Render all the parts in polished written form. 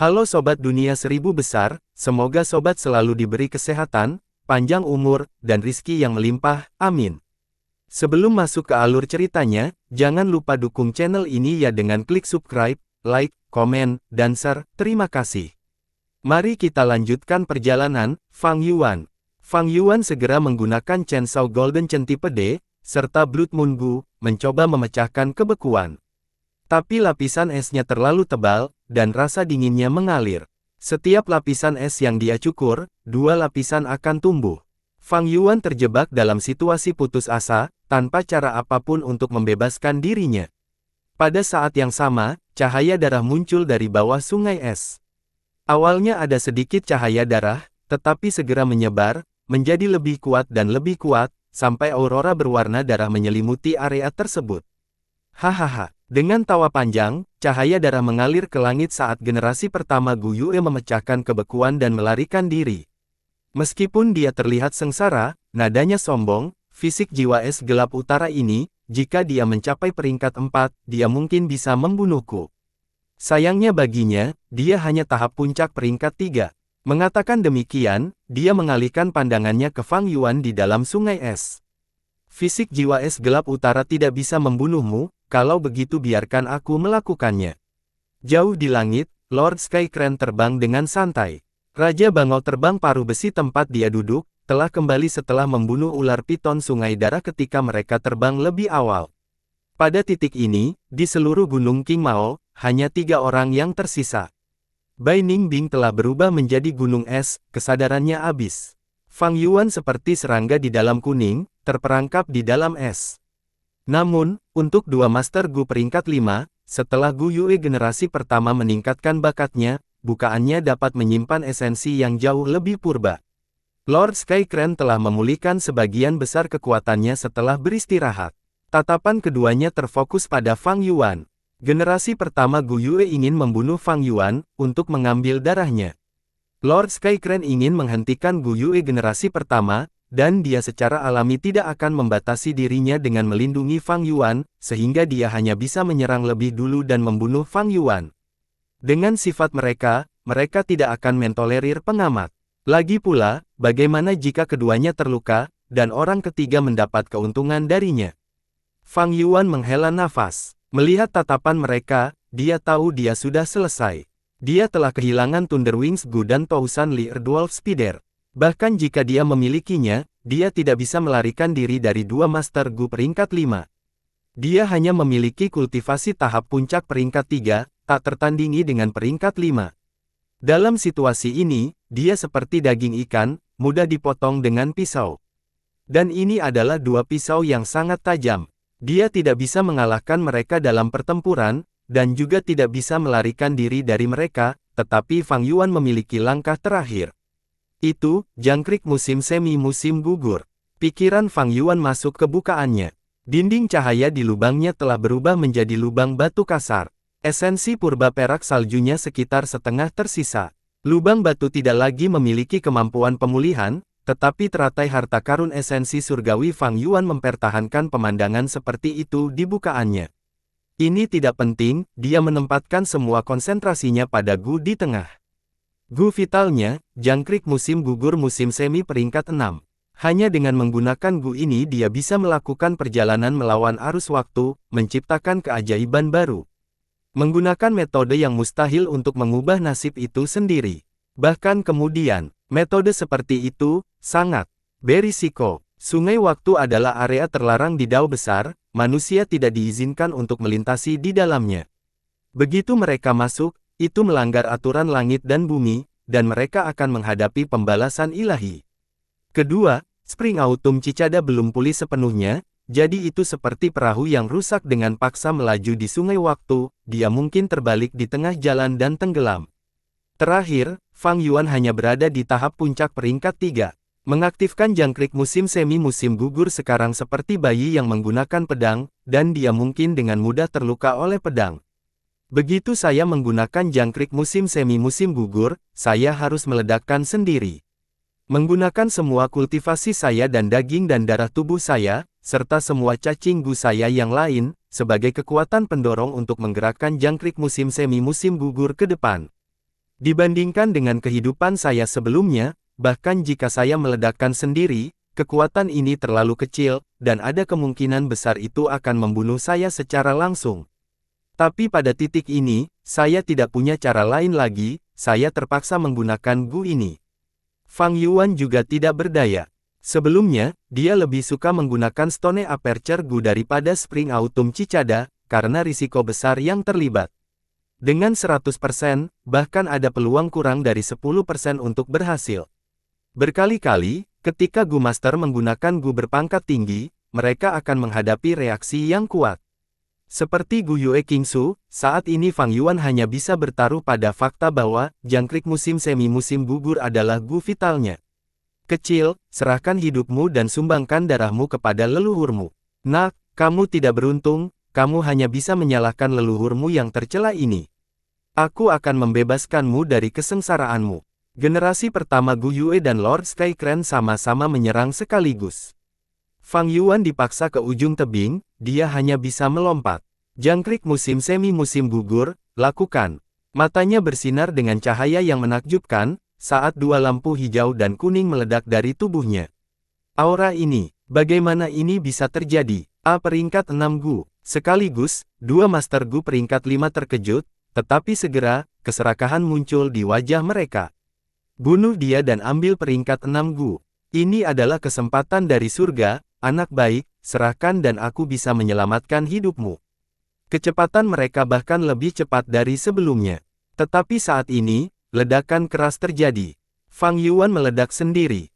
Halo Sobat Dunia Seribu Besar, semoga Sobat selalu diberi kesehatan, panjang umur, dan rizki yang melimpah, amin. Sebelum masuk ke alur ceritanya, jangan lupa dukung channel ini ya dengan klik subscribe, like, komen, dan share, terima kasih. Mari kita lanjutkan perjalanan, Fang Yuan. Fang Yuan segera menggunakan Chainsaw Golden Tipe D, serta Blood Moon Gu, mencoba memecahkan kebekuan. Tapi lapisan esnya terlalu tebal, dan rasa dinginnya mengalir. Setiap lapisan es yang dia cukur, 2 lapisan akan tumbuh. Fang Yuan terjebak dalam situasi putus asa, tanpa cara apapun untuk membebaskan dirinya. Pada saat yang sama, cahaya darah muncul dari bawah sungai es. Awalnya ada sedikit cahaya darah, tetapi segera menyebar, menjadi lebih kuat dan lebih kuat, sampai aurora berwarna darah menyelimuti area tersebut. Hahaha. Dengan tawa panjang, cahaya darah mengalir ke langit saat generasi pertama Gu Yue memecahkan kebekuan dan melarikan diri. Meskipun dia terlihat sengsara, nadanya sombong, fisik jiwa es gelap utara ini, jika dia mencapai peringkat 4, dia mungkin bisa membunuhku. Sayangnya baginya, dia hanya tahap puncak peringkat 3. Mengatakan demikian, dia mengalihkan pandangannya ke Fang Yuan di dalam sungai es. Fisik jiwa es gelap utara tidak bisa membunuhmu, kalau begitu biarkan aku melakukannya. Jauh di langit, Lord Sky Crane terbang dengan santai. Raja Bangau terbang paruh besi tempat dia duduk, telah kembali setelah membunuh ular piton sungai darah ketika mereka terbang lebih awal. Pada titik ini, di seluruh gunung King Mao, hanya 3 orang yang tersisa. Bai Ningbing telah berubah menjadi gunung es, kesadarannya habis. Fang Yuan seperti serangga di dalam kuning, terperangkap di dalam es. Namun, untuk 2 Master Gu peringkat 5, setelah Gu Yue generasi pertama meningkatkan bakatnya, bukaannya dapat menyimpan esensi yang jauh lebih purba. Lord Sky Crane telah memulihkan sebagian besar kekuatannya setelah beristirahat. Tatapan keduanya terfokus pada Fang Yuan. Generasi pertama Gu Yue ingin membunuh Fang Yuan, untuk mengambil darahnya. Lord Sky Crane ingin menghentikan Gu Yue generasi pertama, dan dia secara alami tidak akan membatasi dirinya dengan melindungi Fang Yuan, sehingga dia hanya bisa menyerang lebih dulu dan membunuh Fang Yuan. Dengan sifat mereka, mereka tidak akan mentolerir pengamat. Lagi pula, bagaimana jika keduanya terluka, dan orang ketiga mendapat keuntungan darinya? Fang Yuan menghela nafas. Melihat tatapan mereka, dia tahu dia sudah selesai. Dia telah kehilangan Thunder Wings Gu dan Tousan Li Dwarf Spider. Bahkan jika dia memilikinya, dia tidak bisa melarikan diri dari 2 Master Gu peringkat 5. Dia hanya memiliki kultivasi tahap puncak peringkat 3, tak tertandingi dengan peringkat 5. Dalam situasi ini, dia seperti daging ikan, mudah dipotong dengan pisau. Dan ini adalah 2 pisau yang sangat tajam. Dia tidak bisa mengalahkan mereka dalam pertempuran, dan juga tidak bisa melarikan diri dari mereka, tetapi Fang Yuan memiliki langkah terakhir. Itu, jangkrik musim semi musim gugur. Pikiran Fang Yuan masuk ke bukaannya. Dinding cahaya di lubangnya telah berubah menjadi lubang batu kasar. Esensi purba perak saljunya sekitar setengah tersisa. Lubang batu tidak lagi memiliki kemampuan pemulihan, tetapi teratai harta karun esensi surgawi Fang Yuan mempertahankan pemandangan seperti itu di bukaannya. Ini tidak penting, dia menempatkan semua konsentrasinya pada Gu di tengah. Gu vitalnya, jangkrik musim gugur musim semi peringkat 6. Hanya dengan menggunakan Gu ini dia bisa melakukan perjalanan melawan arus waktu, menciptakan keajaiban baru. Menggunakan metode yang mustahil untuk mengubah nasib itu sendiri. Bahkan kemudian, metode seperti itu, sangat berisiko. Sungai waktu adalah area terlarang di Dao besar, manusia tidak diizinkan untuk melintasi di dalamnya. Begitu mereka masuk, itu melanggar aturan langit dan bumi, dan mereka akan menghadapi pembalasan ilahi. Kedua, Spring Autumn Cicada belum pulih sepenuhnya, jadi itu seperti perahu yang rusak dengan paksa melaju di sungai waktu, dia mungkin terbalik di tengah jalan dan tenggelam. Terakhir, Fang Yuan hanya berada di tahap puncak peringkat 3. Mengaktifkan jangkrik musim semi musim gugur sekarang seperti bayi yang menggunakan pedang, dan dia mungkin dengan mudah terluka oleh pedang. Begitu saya menggunakan jangkrik musim semi musim gugur, saya harus meledakkan sendiri. Menggunakan semua kultivasi saya dan daging dan darah tubuh saya, serta semua cacing Gu saya yang lain, sebagai kekuatan pendorong untuk menggerakkan jangkrik musim semi musim gugur ke depan. Dibandingkan dengan kehidupan saya sebelumnya, bahkan jika saya meledakkan sendiri, kekuatan ini terlalu kecil, dan ada kemungkinan besar itu akan membunuh saya secara langsung. Tapi pada titik ini, saya tidak punya cara lain lagi, saya terpaksa menggunakan Gu ini. Fang Yuan juga tidak berdaya. Sebelumnya, dia lebih suka menggunakan Stone Aperture Gu daripada Spring Autumn Cicada, karena risiko besar yang terlibat. Dengan 100%, bahkan ada peluang kurang dari 10% untuk berhasil. Berkali-kali, ketika Gu Master menggunakan Gu berpangkat tinggi, mereka akan menghadapi reaksi yang kuat. Seperti Gu Yue Qingsu, saat ini Fang Yuan hanya bisa bertaruh pada fakta bahwa jangkrik musim semi musim gugur adalah Gu vitalnya. Kecil, serahkan hidupmu dan sumbangkan darahmu kepada leluhurmu. Nak, kamu tidak beruntung, kamu hanya bisa menyalahkan leluhurmu yang tercela ini. Aku akan membebaskanmu dari kesengsaraanmu. Generasi pertama Gu Yue dan Lord Skycrane sama-sama menyerang sekaligus. Fang Yuan dipaksa ke ujung tebing, dia hanya bisa melompat. Jangkrik musim semi musim gugur, lakukan. Matanya bersinar dengan cahaya yang menakjubkan, saat dua lampu hijau dan kuning meledak dari tubuhnya. Aura ini, bagaimana ini bisa terjadi? Peringkat 6 Gu. Sekaligus, dua Master Gu peringkat 5 terkejut, tetapi segera, keserakahan muncul di wajah mereka. Bunuh dia dan ambil peringkat 6 Gu. Ini adalah kesempatan dari surga, anak baik, serahkan dan aku bisa menyelamatkan hidupmu. Kecepatan mereka bahkan lebih cepat dari sebelumnya. Tetapi saat ini, ledakan keras terjadi. Fang Yuan meledak sendiri.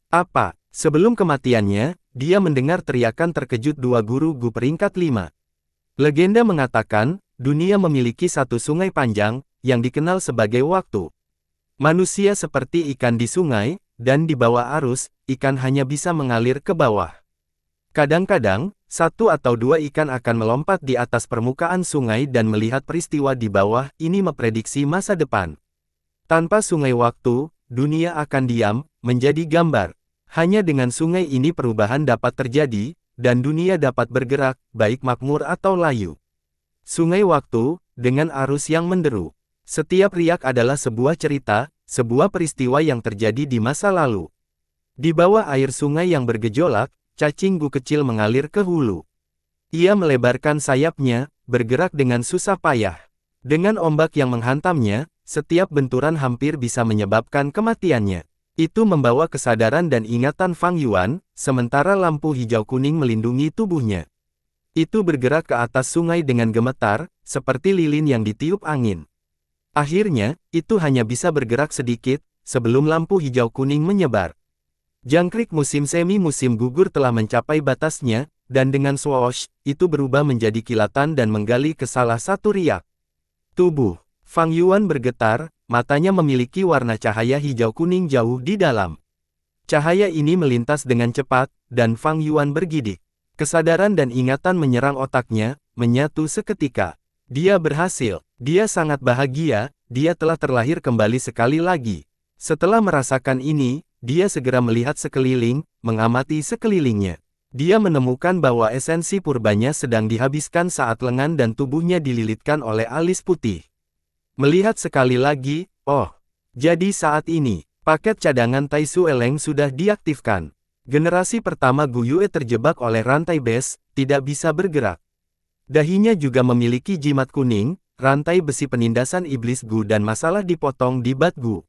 Sebelum kematiannya, dia mendengar teriakan terkejut dua guru Gu peringkat 5. Legenda mengatakan, dunia memiliki satu sungai panjang, yang dikenal sebagai waktu. Manusia seperti ikan di sungai, dan di bawah arus, ikan hanya bisa mengalir ke bawah. Kadang-kadang, satu atau dua ikan akan melompat di atas permukaan sungai dan melihat peristiwa di bawah, ini memprediksi masa depan. Tanpa sungai waktu, dunia akan diam, menjadi gambar. Hanya dengan sungai ini perubahan dapat terjadi, dan dunia dapat bergerak, baik makmur atau layu. Sungai waktu, dengan arus yang menderu. Setiap riak adalah sebuah cerita, sebuah peristiwa yang terjadi di masa lalu. Di bawah air sungai yang bergejolak, cacing Gu kecil mengalir ke hulu. Ia melebarkan sayapnya, bergerak dengan susah payah. Dengan ombak yang menghantamnya, setiap benturan hampir bisa menyebabkan kematiannya. Itu membawa kesadaran dan ingatan Fang Yuan, sementara lampu hijau kuning melindungi tubuhnya. Itu bergerak ke atas sungai dengan gemetar, seperti lilin yang ditiup angin. Akhirnya, itu hanya bisa bergerak sedikit, sebelum lampu hijau kuning menyebar. Jangkrik musim semi musim gugur telah mencapai batasnya, dan dengan swoosh, itu berubah menjadi kilatan dan menggali ke salah satu riak. Tubuh Fang Yuan bergetar, matanya memiliki warna cahaya hijau kuning jauh di dalam. Cahaya ini melintas dengan cepat, dan Fang Yuan bergidik. Kesadaran dan ingatan menyerang otaknya, menyatu seketika. Dia berhasil, dia sangat bahagia, dia telah terlahir kembali sekali lagi. Setelah merasakan ini, dia segera melihat sekeliling, mengamati sekelilingnya. Dia menemukan bahwa esensi purbanya sedang dihabiskan saat lengan dan tubuhnya dililitkan oleh alis putih. Melihat sekali lagi, jadi saat ini, paket cadangan Tai Su Eleng sudah diaktifkan. Generasi pertama Gu Yue terjebak oleh rantai bes, tidak bisa bergerak. Dahinya juga memiliki jimat kuning, rantai besi penindasan iblis Gu dan masalah dipotong di bat Gu.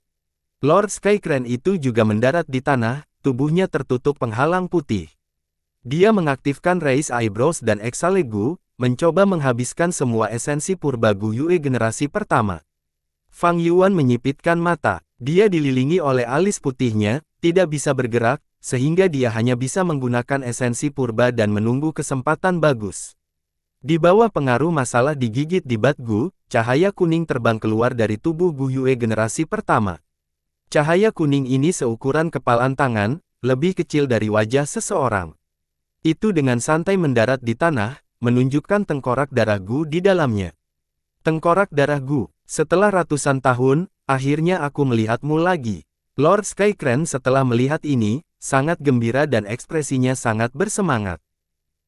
Lord Skycrane itu juga mendarat di tanah, tubuhnya tertutup penghalang putih. Dia mengaktifkan Raise Eyebrows dan Exhale Gu, mencoba menghabiskan semua esensi purba Gu Yue generasi pertama. Fang Yuan menyipitkan mata, dia dililingi oleh alis putihnya, tidak bisa bergerak, sehingga dia hanya bisa menggunakan esensi purba dan menunggu kesempatan bagus. Di bawah pengaruh masalah digigit di bat Gu, cahaya kuning terbang keluar dari tubuh Gu Yue generasi pertama. Cahaya kuning ini seukuran kepalan tangan, lebih kecil dari wajah seseorang. Itu dengan santai mendarat di tanah, menunjukkan tengkorak darah Gu di dalamnya. Tengkorak darah Gu, setelah ratusan tahun, akhirnya aku melihatmu lagi. Lord Skycrane setelah melihat ini, sangat gembira dan ekspresinya sangat bersemangat.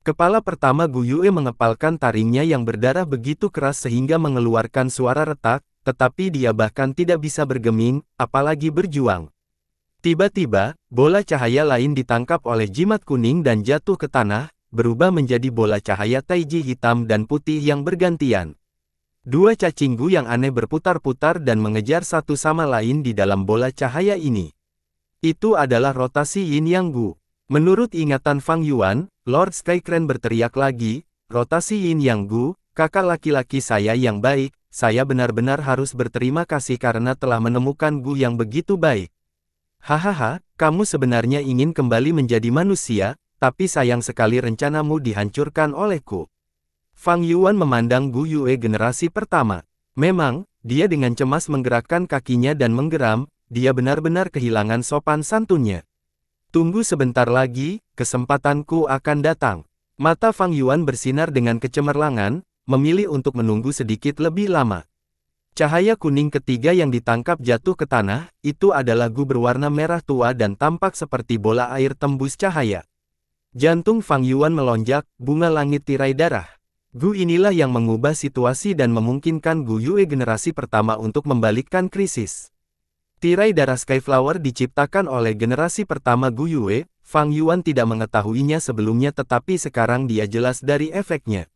Kepala pertama Gu Yue mengepalkan taringnya yang berdarah begitu keras sehingga mengeluarkan suara retak, tetapi dia bahkan tidak bisa bergeming, apalagi berjuang. Tiba-tiba, bola cahaya lain ditangkap oleh jimat kuning dan jatuh ke tanah, berubah menjadi bola cahaya taiji hitam dan putih yang bergantian. Dua cacing gu yang aneh berputar-putar dan mengejar satu sama lain di dalam bola cahaya ini. Itu adalah rotasi Yin Yang Gu. Menurut ingatan Fang Yuan, Lord Skycrane berteriak lagi, rotasi Yin Yang Gu, kakak laki-laki saya yang baik, saya benar-benar harus berterima kasih karena telah menemukan Gu yang begitu baik. Hahaha, kamu sebenarnya ingin kembali menjadi manusia, tapi sayang sekali rencanamu dihancurkan olehku. Fang Yuan memandang Gu Yue generasi pertama. Memang, dia dengan cemas menggerakkan kakinya dan menggeram, dia benar-benar kehilangan sopan santunnya. Tunggu sebentar lagi, kesempatanku akan datang. Mata Fang Yuan bersinar dengan kecemerlangan, memilih untuk menunggu sedikit lebih lama. Cahaya kuning ketiga yang ditangkap jatuh ke tanah, itu adalah Gu berwarna merah tua dan tampak seperti bola air tembus cahaya. Jantung Fang Yuan melonjak, bunga langit tirai darah. Gu inilah yang mengubah situasi dan memungkinkan Gu Yue generasi pertama untuk membalikkan krisis. Tirai darah Skyflower diciptakan oleh generasi pertama Gu Yue, Fang Yuan tidak mengetahuinya sebelumnya tetapi sekarang dia jelas dari efeknya.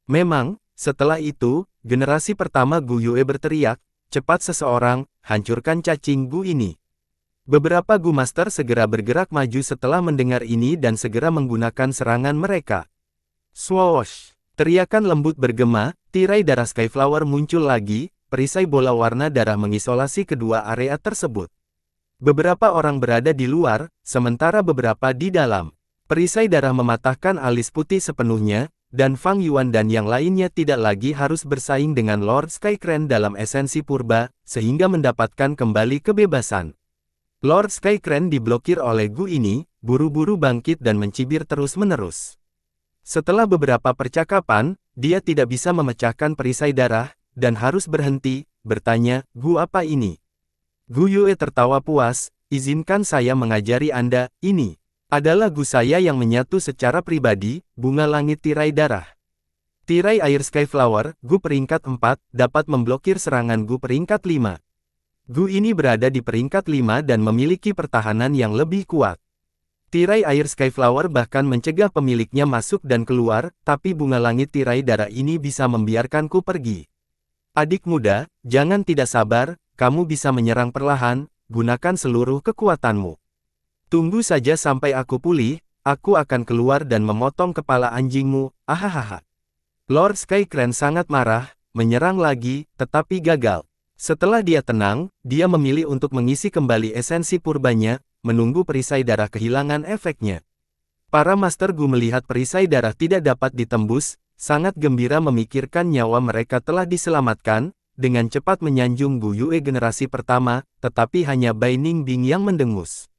Memang, setelah itu, generasi pertama Gu Yue berteriak, cepat seseorang, hancurkan cacing Gu ini. Beberapa Gu Master segera bergerak maju setelah mendengar ini dan segera menggunakan serangan mereka. Swoosh! Teriakan lembut bergema, tirai darah Skyflower muncul lagi, perisai bola warna darah mengisolasi kedua area tersebut. Beberapa orang berada di luar, sementara beberapa di dalam. Perisai darah mematahkan alis putih sepenuhnya, dan Fang Yuan dan yang lainnya tidak lagi harus bersaing dengan Lord Skycrane dalam esensi purba, sehingga mendapatkan kembali kebebasan. Lord Skycrane diblokir oleh Gu ini, buru-buru bangkit dan mencibir terus-menerus. Setelah beberapa percakapan, dia tidak bisa memecahkan perisai darah, dan harus berhenti, bertanya, Gu apa ini? Gu Yue tertawa puas, izinkan saya mengajari Anda, ini adalah Gu saya yang menyatu secara pribadi, bunga langit tirai darah. Tirai air Skyflower, Gu peringkat 4, dapat memblokir serangan Gu peringkat 5. Gu ini berada di peringkat 5 dan memiliki pertahanan yang lebih kuat. Tirai air Skyflower bahkan mencegah pemiliknya masuk dan keluar, tapi bunga langit tirai darah ini bisa membiarkanku pergi. Adik muda, jangan tidak sabar, kamu bisa menyerang perlahan, gunakan seluruh kekuatanmu. Tunggu saja sampai aku pulih, aku akan keluar dan memotong kepala anjingmu, ahahaha. Lord Skycrane sangat marah, menyerang lagi, tetapi gagal. Setelah dia tenang, dia memilih untuk mengisi kembali esensi purbanya, menunggu perisai darah kehilangan efeknya. Para Master Gu melihat perisai darah tidak dapat ditembus, sangat gembira memikirkan nyawa mereka telah diselamatkan, dengan cepat menyanjung Gu Yue generasi pertama, tetapi hanya Bai Ningbing yang mendengus.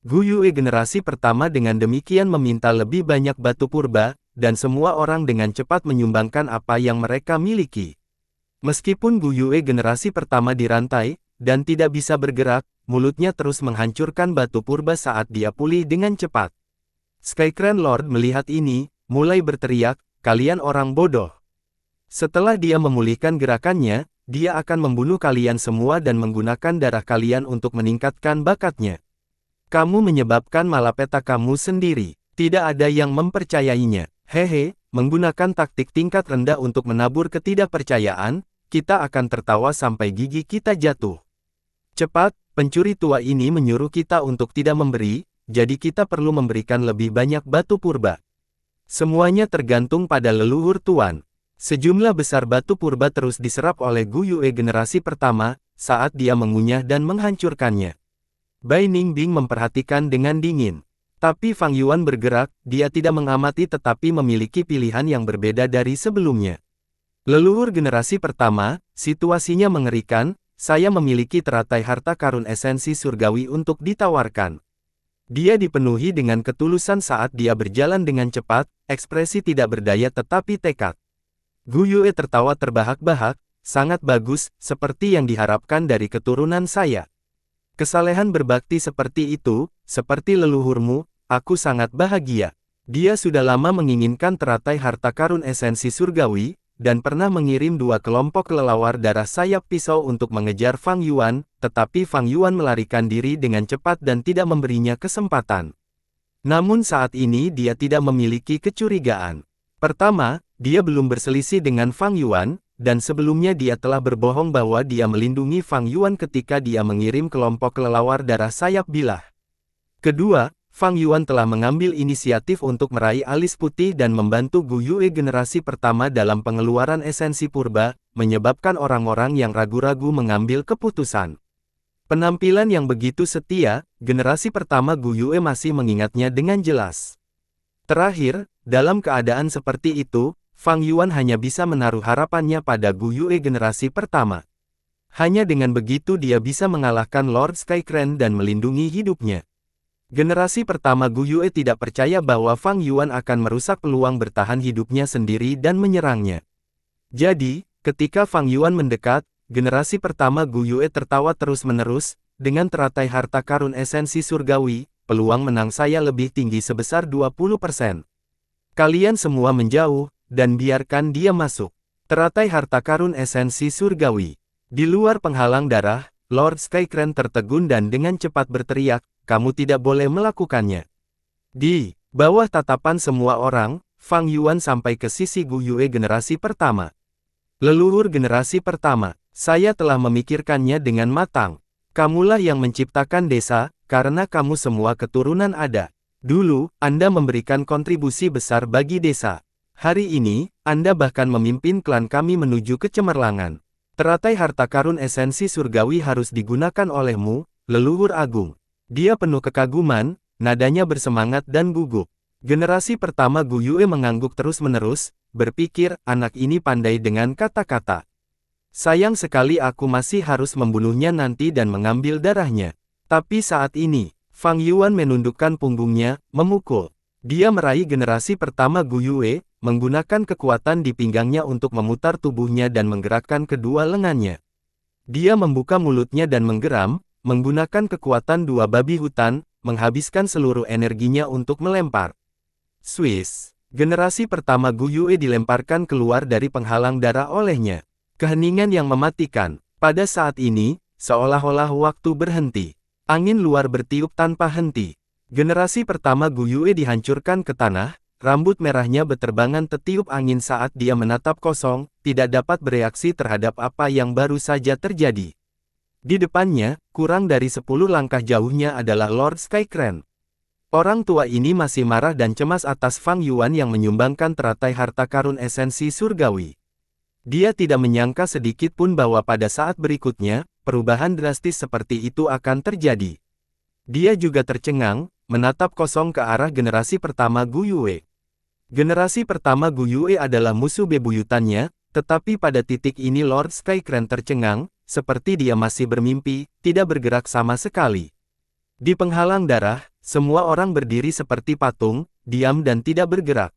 Gu Yue generasi pertama dengan demikian meminta lebih banyak batu purba, dan semua orang dengan cepat menyumbangkan apa yang mereka miliki. Meskipun Gu Yue generasi pertama dirantai, dan tidak bisa bergerak, mulutnya terus menghancurkan batu purba saat dia pulih dengan cepat. Skycrane Lord melihat ini, mulai berteriak, kalian orang bodoh. Setelah dia memulihkan gerakannya, dia akan membunuh kalian semua dan menggunakan darah kalian untuk meningkatkan bakatnya. Kamu menyebabkan malapetakamu sendiri. Tidak ada yang mempercayainya. Hehe, menggunakan taktik tingkat rendah untuk menabur ketidakpercayaan, kita akan tertawa sampai gigi kita jatuh. Cepat, pencuri tua ini menyuruh kita untuk tidak memberi, jadi kita perlu memberikan lebih banyak batu purba. Semuanya tergantung pada leluhur Tuan. Sejumlah besar batu purba terus diserap oleh Gu Yue generasi pertama, saat dia mengunyah dan menghancurkannya. Bai Ningbing memperhatikan dengan dingin. Tapi Fang Yuan bergerak, dia tidak mengamati tetapi memiliki pilihan yang berbeda dari sebelumnya. Leluhur generasi pertama, situasinya mengerikan, saya memiliki teratai harta karun esensi surgawi untuk ditawarkan. Dia dipenuhi dengan ketulusan saat dia berjalan dengan cepat, ekspresi tidak berdaya tetapi tekad. Gu Yue tertawa terbahak-bahak, sangat bagus, seperti yang diharapkan dari keturunan saya. Kesalehan berbakti seperti itu, seperti leluhurmu, aku sangat bahagia. Dia sudah lama menginginkan teratai harta karun esensi surgawi, dan pernah mengirim 2 kelompok kelelawar darah sayap pisau untuk mengejar Fang Yuan, tetapi Fang Yuan melarikan diri dengan cepat dan tidak memberinya kesempatan. Namun saat ini dia tidak memiliki kecurigaan. Pertama, dia belum berselisih dengan Fang Yuan, dan sebelumnya dia telah berbohong bahwa dia melindungi Fang Yuan ketika dia mengirim kelompok kelelawar darah sayap bilah. Kedua, Fang Yuan telah mengambil inisiatif untuk meraih alis putih dan membantu Gu Yue generasi pertama dalam pengeluaran esensi purba, menyebabkan orang-orang yang ragu-ragu mengambil keputusan. Penampilan yang begitu setia, generasi pertama Gu Yue masih mengingatnya dengan jelas. Terakhir, dalam keadaan seperti itu, Fang Yuan hanya bisa menaruh harapannya pada Gu Yue generasi pertama. Hanya dengan begitu dia bisa mengalahkan Lord Skycrane dan melindungi hidupnya. Generasi pertama Gu Yue tidak percaya bahwa Fang Yuan akan merusak peluang bertahan hidupnya sendiri dan menyerangnya. Jadi, ketika Fang Yuan mendekat, generasi pertama Gu Yue tertawa terus-menerus, dengan teratai harta karun esensi surgawi, peluang menang saya lebih tinggi sebesar 20%. Kalian semua menjauh, dan biarkan dia masuk. Teratai harta karun esensi surgawi. Di luar penghalang darah, Lord Skycrane tertegun dan dengan cepat berteriak, kamu tidak boleh melakukannya. Di bawah tatapan semua orang, Fang Yuan sampai ke sisi Gu Yue generasi pertama. Leluhur generasi pertama, saya telah memikirkannya dengan matang. Kamulah yang menciptakan desa, karena kamu semua keturunan ada. Dulu, Anda memberikan kontribusi besar bagi desa. Hari ini, Anda bahkan memimpin klan kami menuju kecemerlangan. Teratai harta karun esensi surgawi harus digunakan olehmu, leluhur agung. Dia penuh kekaguman, nadanya bersemangat dan gugup. Generasi pertama Gu Yue mengangguk terus-menerus, berpikir, anak ini pandai dengan kata-kata. Sayang sekali aku masih harus membunuhnya nanti dan mengambil darahnya. Tapi saat ini, Fang Yuan menundukkan punggungnya, memukul. Dia meraih generasi pertama Gu Yue, menggunakan kekuatan di pinggangnya untuk memutar tubuhnya dan menggerakkan kedua lengannya. Dia membuka mulutnya dan menggeram, menggunakan kekuatan 2 babi hutan, menghabiskan seluruh energinya untuk melempar. Swiss. Generasi pertama Gu Yue dilemparkan keluar dari penghalang darah olehnya. Keheningan yang mematikan. Pada saat ini, seolah-olah waktu berhenti. Angin luar bertiup tanpa henti. Generasi pertama Gu Yue dihancurkan ke tanah, rambut merahnya beterbangan tertiup angin saat dia menatap kosong, tidak dapat bereaksi terhadap apa yang baru saja terjadi. Di depannya, kurang dari 10 langkah jauhnya adalah Lord Skycrane. Orang tua ini masih marah dan cemas atas Fang Yuan yang menyumbangkan teratai harta karun esensi surgawi. Dia tidak menyangka sedikit pun bahwa pada saat berikutnya, perubahan drastis seperti itu akan terjadi. Dia juga tercengang, menatap kosong ke arah generasi pertama Gu Yue. Generasi pertama Gu Yue adalah musuh bebuyutannya, tetapi pada titik ini Lord Skycrane tercengang, seperti dia masih bermimpi, tidak bergerak sama sekali. Di penghalang darah, semua orang berdiri seperti patung, diam dan tidak bergerak.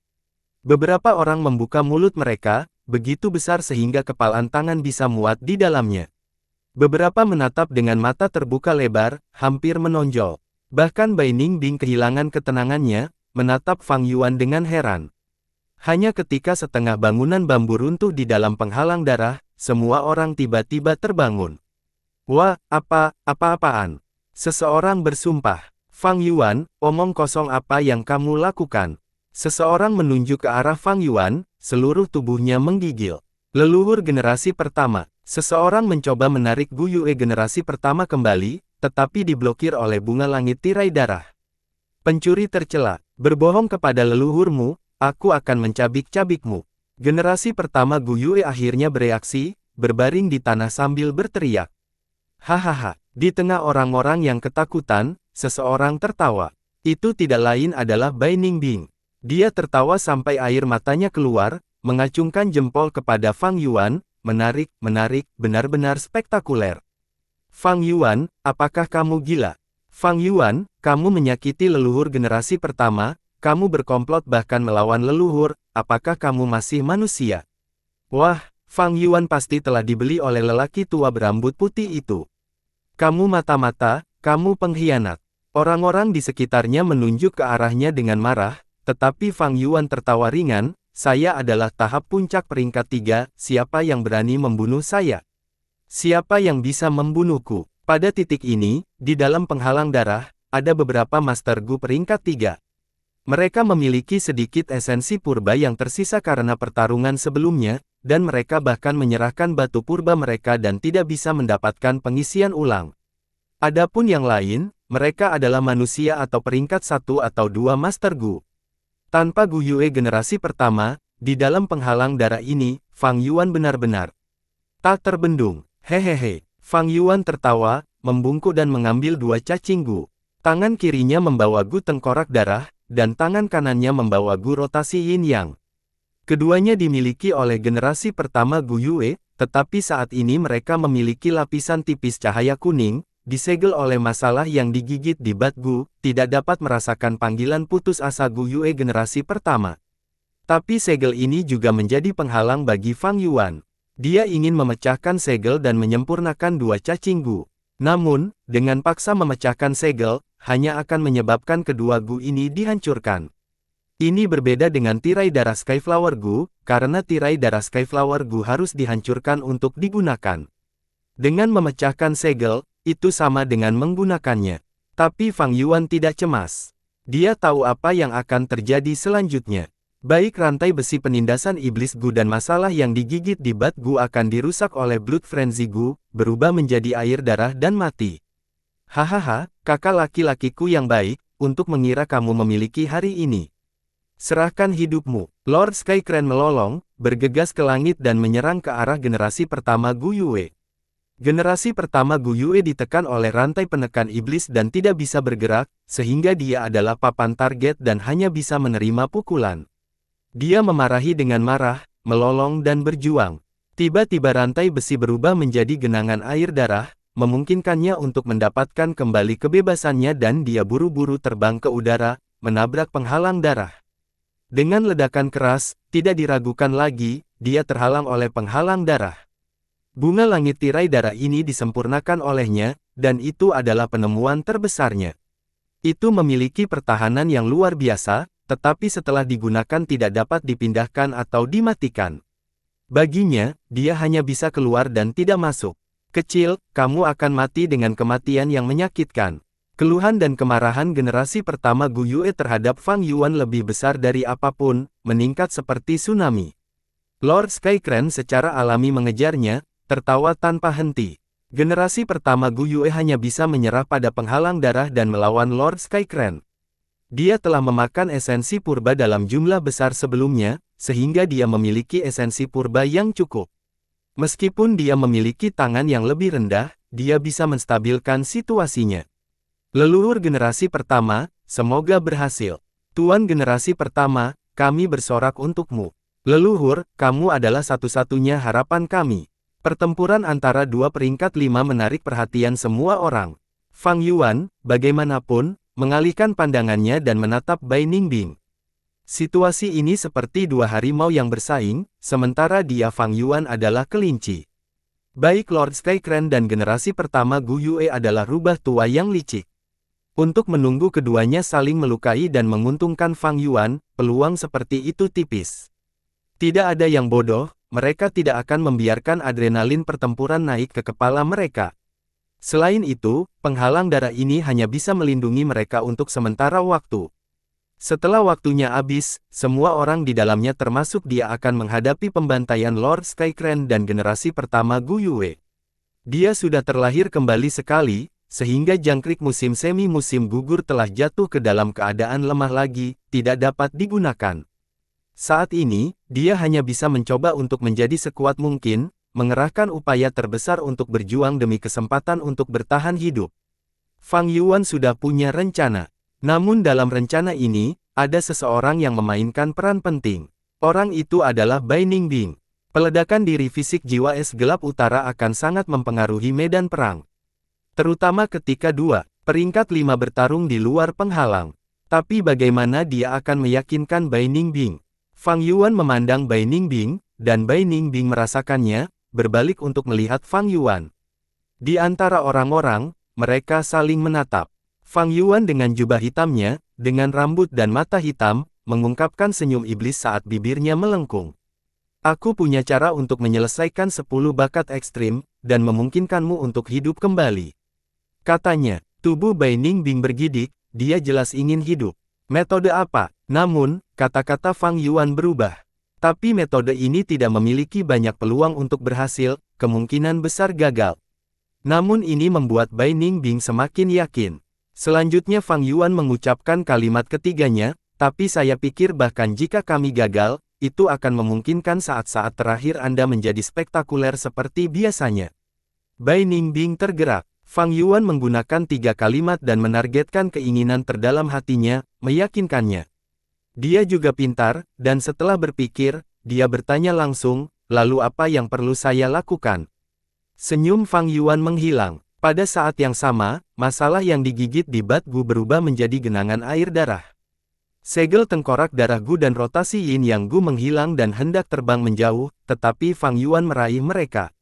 Beberapa orang membuka mulut mereka, begitu besar sehingga kepalan tangan bisa muat di dalamnya. Beberapa menatap dengan mata terbuka lebar, hampir menonjol. Bahkan Bai Ningbing kehilangan ketenangannya, menatap Fang Yuan dengan heran. Hanya ketika setengah bangunan bambu runtuh di dalam penghalang darah, semua orang tiba-tiba terbangun. Wah, apa-apaan? Seseorang bersumpah. Fang Yuan, omong kosong apa yang kamu lakukan? Seseorang menunjuk ke arah Fang Yuan, seluruh tubuhnya menggigil. Leluhur generasi pertama. Seseorang mencoba menarik Gu Yue generasi pertama kembali, tetapi diblokir oleh bunga langit tirai darah. Pencuri tercela, berbohong kepada leluhurmu, aku akan mencabik-cabikmu. Generasi pertama Gu Yue akhirnya bereaksi, berbaring di tanah sambil berteriak. Hahaha, di tengah orang-orang yang ketakutan, seseorang tertawa. Itu tidak lain adalah Bai Ningbing. Dia tertawa sampai air matanya keluar, mengacungkan jempol kepada Fang Yuan, menarik, benar-benar spektakuler. Fang Yuan, apakah kamu gila? Fang Yuan, kamu menyakiti leluhur generasi pertama, kamu berkomplot bahkan melawan leluhur, apakah kamu masih manusia? Wah, Fang Yuan pasti telah dibeli oleh lelaki tua berambut putih itu. Kamu mata-mata, kamu pengkhianat. Orang-orang di sekitarnya menunjuk ke arahnya dengan marah, tetapi Fang Yuan tertawa ringan, saya adalah tahap puncak peringkat 3, siapa yang berani membunuh saya? Siapa yang bisa membunuhku? Pada titik ini, di dalam penghalang darah, ada beberapa Master Gu peringkat 3. Mereka memiliki sedikit esensi purba yang tersisa karena pertarungan sebelumnya, dan mereka bahkan menyerahkan batu purba mereka dan tidak bisa mendapatkan pengisian ulang. Adapun yang lain, mereka adalah manusia atau peringkat 1 atau 2 Master Gu. Tanpa Gu Yue generasi pertama, di dalam penghalang darah ini, Fang Yuan benar-benar tak terbendung. Hehehe. Fang Yuan tertawa, membungkuk dan mengambil 2 cacing Gu. Tangan kirinya membawa Gu tengkorak darah, dan tangan kanannya membawa Gu rotasi yin yang. Keduanya dimiliki oleh generasi pertama Gu Yue, tetapi saat ini mereka memiliki lapisan tipis cahaya kuning, disegel oleh masalah yang digigit di Bat Gu, tidak dapat merasakan panggilan putus asa Gu Yue generasi pertama. Tapi segel ini juga menjadi penghalang bagi Fang Yuan. Dia ingin memecahkan segel dan menyempurnakan 2 cacing Gu. Namun, dengan paksa memecahkan segel, hanya akan menyebabkan kedua Gu ini dihancurkan. Ini berbeda dengan tirai darah Skyflower Gu, karena tirai darah Skyflower Gu harus dihancurkan untuk digunakan. Dengan memecahkan segel, itu sama dengan menggunakannya. Tapi Fang Yuan tidak cemas. Dia tahu apa yang akan terjadi selanjutnya. Baik rantai besi penindasan iblis Gu dan masalah yang digigit di Bat Gu akan dirusak oleh Blood Frenzy Gu, berubah menjadi air darah dan mati. Hahaha, kakak laki-lakiku yang baik, untuk mengira kamu memiliki hari ini. Serahkan hidupmu. Lord Skycrane melolong, bergegas ke langit dan menyerang ke arah generasi pertama Gu Yue. Generasi pertama Gu Yue ditekan oleh rantai penekan iblis dan tidak bisa bergerak, sehingga dia adalah papan target dan hanya bisa menerima pukulan. Dia memarahi dengan marah, melolong dan berjuang. Tiba-tiba rantai besi berubah menjadi genangan air darah, memungkinkannya untuk mendapatkan kembali kebebasannya dan dia buru-buru terbang ke udara, menabrak penghalang darah. Dengan ledakan keras, tidak diragukan lagi, dia terhalang oleh penghalang darah. Bunga langit tirai darah ini disempurnakan olehnya, dan itu adalah penemuan terbesarnya. Itu memiliki pertahanan yang luar biasa, tetapi setelah digunakan tidak dapat dipindahkan atau dimatikan. Baginya, dia hanya bisa keluar dan tidak masuk. Kecil, kamu akan mati dengan kematian yang menyakitkan. Keluhan dan kemarahan generasi pertama Gu Yue terhadap Fang Yuan lebih besar dari apapun, meningkat seperti tsunami. Lord Skycrane secara alami mengejarnya, tertawa tanpa henti. Generasi pertama Gu Yue hanya bisa menyerah pada penghalang darah dan melawan Lord Skycrane. Dia telah memakan esensi purba dalam jumlah besar sebelumnya, sehingga dia memiliki esensi purba yang cukup. Meskipun dia memiliki tangan yang lebih rendah, dia bisa menstabilkan situasinya. Leluhur generasi pertama, semoga berhasil. Tuan generasi pertama, kami bersorak untukmu. Leluhur, kamu adalah satu-satunya harapan kami. Pertempuran antara 2 peringkat 5 menarik perhatian semua orang. Fang Yuan, bagaimanapun, mengalihkan pandangannya dan menatap Bai Ningbing. Situasi ini seperti 2 harimau yang bersaing, sementara dia Fang Yuan adalah kelinci. Baik Lord Skycrane dan generasi pertama Gu Yue adalah rubah tua yang licik. Untuk menunggu keduanya saling melukai dan menguntungkan Fang Yuan, peluang seperti itu tipis. Tidak ada yang bodoh, mereka tidak akan membiarkan adrenalin pertempuran naik ke kepala mereka. Selain itu, penghalang darah ini hanya bisa melindungi mereka untuk sementara waktu. Setelah waktunya habis, semua orang di dalamnya termasuk dia akan menghadapi pembantaian Lord Skycrane dan generasi pertama Gu Yue. Dia sudah terlahir kembali sekali, sehingga jangkrik musim semi-musim gugur telah jatuh ke dalam keadaan lemah lagi, tidak dapat digunakan. Saat ini, dia hanya bisa mencoba untuk menjadi sekuat mungkin, mengerahkan upaya terbesar untuk berjuang demi kesempatan untuk bertahan hidup. Fang Yuan sudah punya rencana. Namun dalam rencana ini, ada seseorang yang memainkan peran penting. Orang itu adalah Bai Ningbing. Peledakan diri fisik jiwa es gelap utara akan sangat mempengaruhi medan perang. Terutama ketika 2 peringkat 5 bertarung di luar penghalang. Tapi bagaimana dia akan meyakinkan Bai Ningbing? Fang Yuan memandang Bai Ningbing, dan Bai Ningbing merasakannya, berbalik untuk melihat Fang Yuan. Di antara orang-orang, mereka saling menatap. Fang Yuan dengan jubah hitamnya, dengan rambut dan mata hitam, mengungkapkan senyum iblis saat bibirnya melengkung. Aku punya cara untuk menyelesaikan 10 bakat ekstrim, dan memungkinkanmu untuk hidup kembali. Katanya, tubuh Bai Ningbing bergidik, dia jelas ingin hidup. Metode apa? Namun, kata-kata Fang Yuan berubah. Tapi metode ini tidak memiliki banyak peluang untuk berhasil, kemungkinan besar gagal. Namun ini membuat Bai Ningbing semakin yakin. Selanjutnya Fang Yuan mengucapkan kalimat ketiganya, tapi saya pikir bahkan jika kami gagal, itu akan memungkinkan saat-saat terakhir Anda menjadi spektakuler seperti biasanya. Bai Ningbing tergerak. Fang Yuan menggunakan 3 kalimat dan menargetkan keinginan terdalam hatinya, meyakinkannya. Dia juga pintar, dan setelah berpikir, dia bertanya langsung, lalu apa yang perlu saya lakukan? Senyum Fang Yuan menghilang. Pada saat yang sama, masalah yang digigit di Bat Gu berubah menjadi genangan air darah. Segel tengkorak darah Gu dan rotasi Yin Yang Gu menghilang dan hendak terbang menjauh, tetapi Fang Yuan meraih mereka.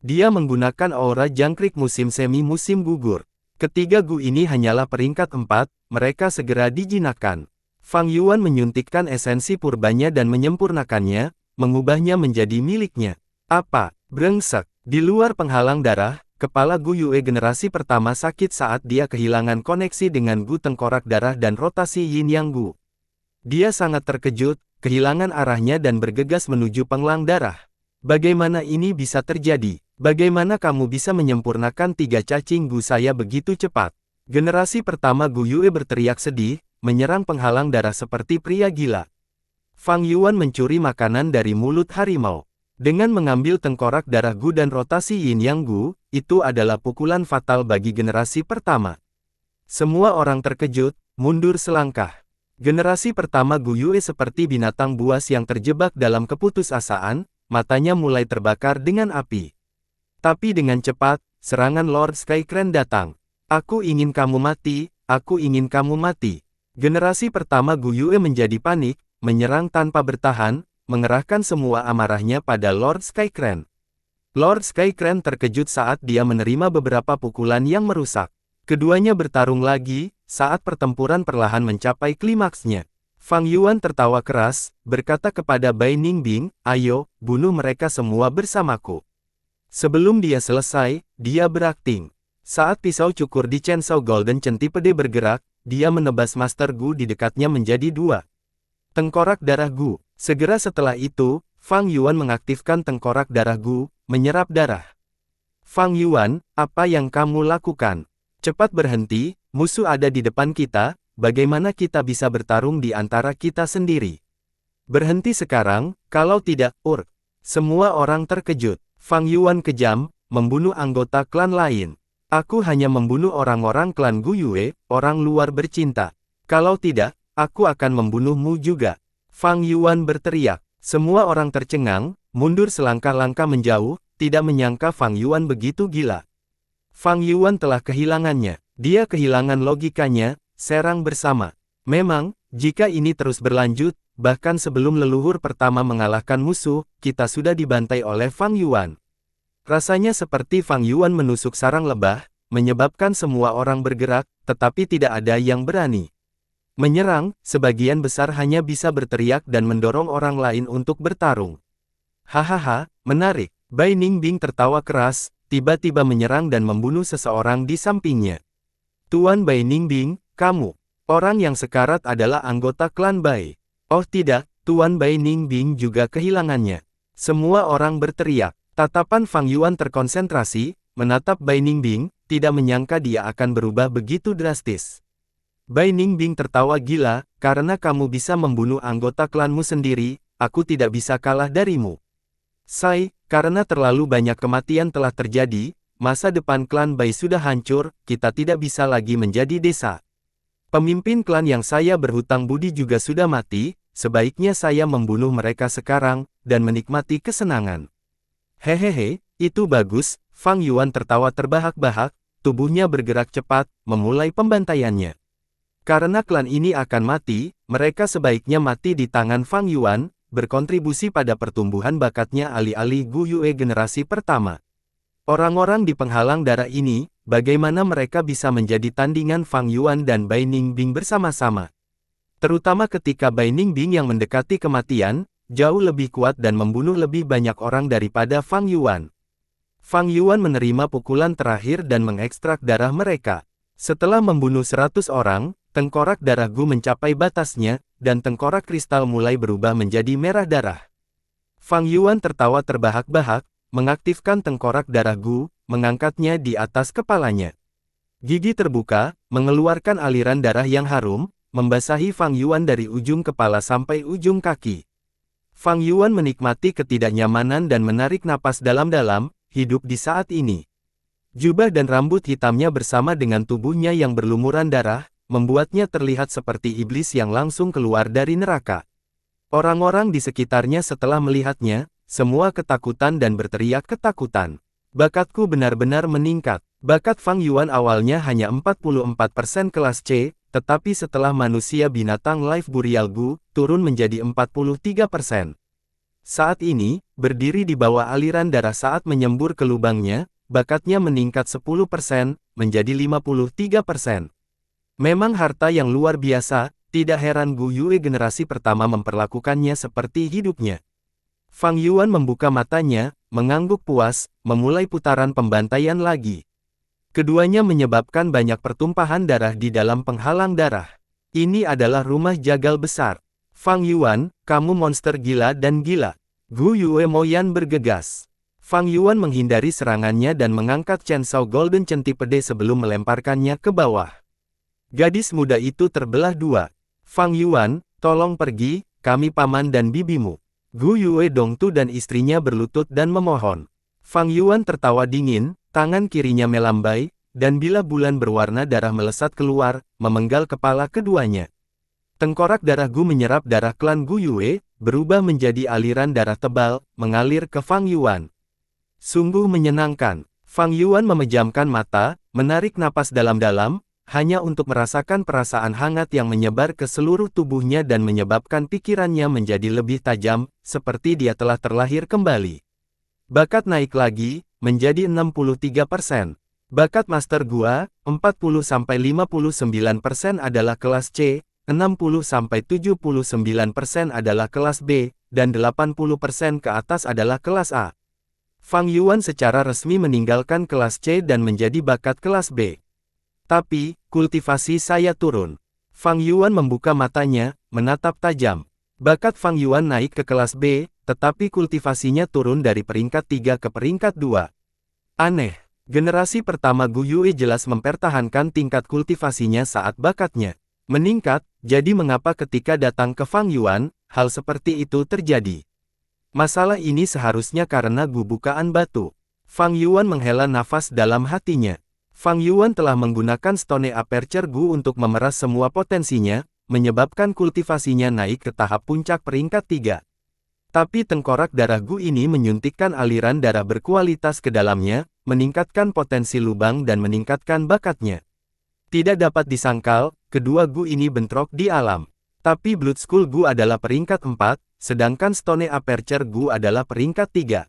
Dia menggunakan aura jangkrik musim semi musim gugur. Ketiga Gu ini hanyalah peringkat 4, mereka segera dijinakkan. Fang Yuan menyuntikkan esensi purbanya dan menyempurnakannya, mengubahnya menjadi miliknya. Apa? Brengsek. Di luar penghalang darah, kepala Gu Yue generasi pertama sakit saat dia kehilangan koneksi dengan Gu tengkorak darah dan rotasi Yin Yang Gu. Dia sangat terkejut, kehilangan arahnya dan bergegas menuju penghalang darah. Bagaimana ini bisa terjadi? Bagaimana kamu bisa menyempurnakan 3 cacing Gu saya begitu cepat? Generasi pertama Gu Yue berteriak sedih, menyerang penghalang darah seperti pria gila. Fang Yuan mencuri makanan dari mulut harimau. Dengan mengambil tengkorak darah Gu dan rotasi Yin Yang Gu, itu adalah pukulan fatal bagi generasi pertama. Semua orang terkejut, mundur selangkah. Generasi pertama Gu Yue seperti binatang buas yang terjebak dalam keputusasaan, matanya mulai terbakar dengan api. Tapi dengan cepat, serangan Lord Skycrane datang. Aku ingin kamu mati, aku ingin kamu mati. Generasi pertama Gu Yue menjadi panik, menyerang tanpa bertahan, mengerahkan semua amarahnya pada Lord Skycrane. Lord Skycrane terkejut saat dia menerima beberapa pukulan yang merusak. Keduanya bertarung lagi, saat pertempuran perlahan mencapai klimaksnya. Fang Yuan tertawa keras, berkata kepada Bai Ningbing, ayo, bunuh mereka semua bersamaku. Sebelum dia selesai, dia berakting. Saat pisau cukur di Chainsaw Golden Centipede bergerak, dia menebas Master Gu di dekatnya menjadi 2. Tengkorak darah Gu. Segera setelah itu, Fang Yuan mengaktifkan tengkorak darah Gu, menyerap darah. Fang Yuan, apa yang kamu lakukan? Cepat berhenti, musuh ada di depan kita, bagaimana kita bisa bertarung di antara kita sendiri? Berhenti sekarang, kalau tidak, urk. Semua orang terkejut. Fang Yuan kejam, membunuh anggota klan lain. Aku hanya membunuh orang-orang klan Gu Yue, orang luar bercinta. Kalau tidak, aku akan membunuhmu juga. Fang Yuan berteriak. Semua orang tercengang, mundur selangkah-langkah menjauh, tidak menyangka Fang Yuan begitu gila. Fang Yuan telah kehilangannya. Dia kehilangan logikanya, serang bersama. Memang, jika ini terus berlanjut, bahkan sebelum leluhur pertama mengalahkan musuh, kita sudah dibantai oleh Fang Yuan. Rasanya seperti Fang Yuan menusuk sarang lebah, menyebabkan semua orang bergerak, tetapi tidak ada yang berani menyerang. Sebagian besar hanya bisa berteriak dan mendorong orang lain untuk bertarung. Hahaha, menarik. Bai Ningbing tertawa keras, tiba-tiba menyerang dan membunuh seseorang di sampingnya. Tuan Bai Ningbing, kamu. Orang yang sekarat adalah anggota klan Bai. Oh tidak, Tuan Bai Ningbing juga kehilangannya. Semua orang berteriak. Tatapan Fang Yuan terkonsentrasi, menatap Bai Ningbing, tidak menyangka dia akan berubah begitu drastis. Bai Ningbing tertawa gila, karena kamu bisa membunuh anggota klanmu sendiri, aku tidak bisa kalah darimu. Sai, karena terlalu banyak kematian telah terjadi, masa depan klan Bai sudah hancur, kita tidak bisa lagi menjadi desa. Pemimpin klan yang saya berhutang budi juga sudah mati, sebaiknya saya membunuh mereka sekarang, dan menikmati kesenangan. Hehehe, itu bagus. Fang Yuan tertawa terbahak-bahak, tubuhnya bergerak cepat, memulai pembantaiannya. Karena klan ini akan mati, mereka sebaiknya mati di tangan Fang Yuan, berkontribusi pada pertumbuhan bakatnya alih-alih Gu Yue generasi pertama. Orang-orang di penghalang darah ini, bagaimana mereka bisa menjadi tandingan Fang Yuan dan Bai Ningbing bersama-sama? Terutama ketika Bai Ningbing yang mendekati kematian, jauh lebih kuat dan membunuh lebih banyak orang daripada Fang Yuan. Fang Yuan menerima pukulan terakhir dan mengekstrak darah mereka. Setelah membunuh 100 orang, tengkorak darah Gu mencapai batasnya, dan tengkorak kristal mulai berubah menjadi merah darah. Fang Yuan tertawa terbahak-bahak, mengaktifkan tengkorak darah Gu, mengangkatnya di atas kepalanya. Gigi terbuka, mengeluarkan aliran darah yang harum, membasahi Fang Yuan dari ujung kepala sampai ujung kaki. Fang Yuan menikmati ketidaknyamanan dan menarik napas dalam-dalam, hidup di saat ini. Jubah dan rambut hitamnya bersama dengan tubuhnya yang berlumuran darah, membuatnya terlihat seperti iblis yang langsung keluar dari neraka. Orang-orang di sekitarnya setelah melihatnya, semua ketakutan dan berteriak ketakutan. Bakatku benar-benar meningkat. Bakat Fang Yuan awalnya hanya 44% kelas C, tetapi setelah manusia binatang Life Burial Gu, turun menjadi 43%. Saat ini, berdiri di bawah aliran darah saat menyembur ke lubangnya, bakatnya meningkat 10%, menjadi 53%. Memang harta yang luar biasa, tidak heran Gu Yue generasi pertama memperlakukannya seperti hidupnya. Fang Yuan membuka matanya, mengangguk puas, memulai putaran pembantaian lagi. Keduanya menyebabkan banyak pertumpahan darah di dalam penghalang darah. Ini adalah rumah jagal besar. Fang Yuan, kamu monster gila dan gila. Gu Yue Moyan bergegas. Fang Yuan menghindari serangannya dan mengangkat Chainsaw Golden Centipede sebelum melemparkannya ke bawah. Gadis muda itu terbelah dua. Fang Yuan, tolong pergi, kami paman dan bibimu. Gu Yue Dongtu dan istrinya berlutut dan memohon. Fang Yuan tertawa dingin, tangan kirinya melambai, dan bila bulan berwarna darah melesat keluar, memenggal kepala keduanya. Tengkorak darah Gu menyerap darah klan Gu Yue, berubah menjadi aliran darah tebal, mengalir ke Fang Yuan. Sungguh menyenangkan. Fang Yuan memejamkan mata, menarik napas dalam-dalam, hanya untuk merasakan perasaan hangat yang menyebar ke seluruh tubuhnya dan menyebabkan pikirannya menjadi lebih tajam, seperti dia telah terlahir kembali. Bakat naik lagi, menjadi 63%. Bakat Master Gua, 40-59% adalah kelas C, 60-79% adalah kelas B, dan 80% ke atas adalah kelas A. Fang Yuan secara resmi meninggalkan kelas C dan menjadi bakat kelas B. Tapi, kultivasi saya turun. Fang Yuan membuka matanya, menatap tajam. Bakat Fang Yuan naik ke kelas B, tetapi kultivasinya turun dari peringkat 3 ke peringkat 2. Aneh, generasi pertama Gu Yue jelas mempertahankan tingkat kultivasinya saat bakatnya meningkat, jadi mengapa ketika datang ke Fang Yuan, hal seperti itu terjadi? Masalah ini seharusnya karena Gu bukaan batu. Fang Yuan menghela nafas dalam hatinya. Fang Yuan telah menggunakan Stone Aperture Gu untuk memeras semua potensinya, menyebabkan kultivasinya naik ke tahap puncak peringkat 3. Tapi tengkorak darah Gu ini menyuntikkan aliran darah berkualitas ke dalamnya, meningkatkan potensi lubang dan meningkatkan bakatnya. Tidak dapat disangkal, kedua Gu ini bentrok di alam. Tapi Blood School Gu adalah peringkat 4, sedangkan Stone Aperture Gu adalah peringkat 3.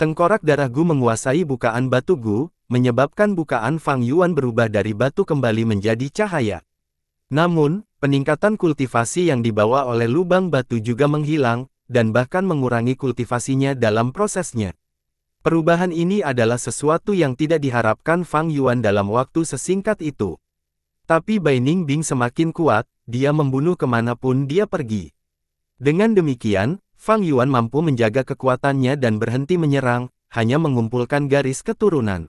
Tengkorak darah Gu menguasai bukaan batu Gu, menyebabkan bukaan Fang Yuan berubah dari batu kembali menjadi cahaya. Namun, peningkatan kultivasi yang dibawa oleh lubang batu juga menghilang, dan bahkan mengurangi kultivasinya dalam prosesnya. Perubahan ini adalah sesuatu yang tidak diharapkan Fang Yuan dalam waktu sesingkat itu. Tapi Bai Ningbing semakin kuat, dia membunuh kemanapun dia pergi. Dengan demikian, Fang Yuan mampu menjaga kekuatannya dan berhenti menyerang, hanya mengumpulkan garis keturunan.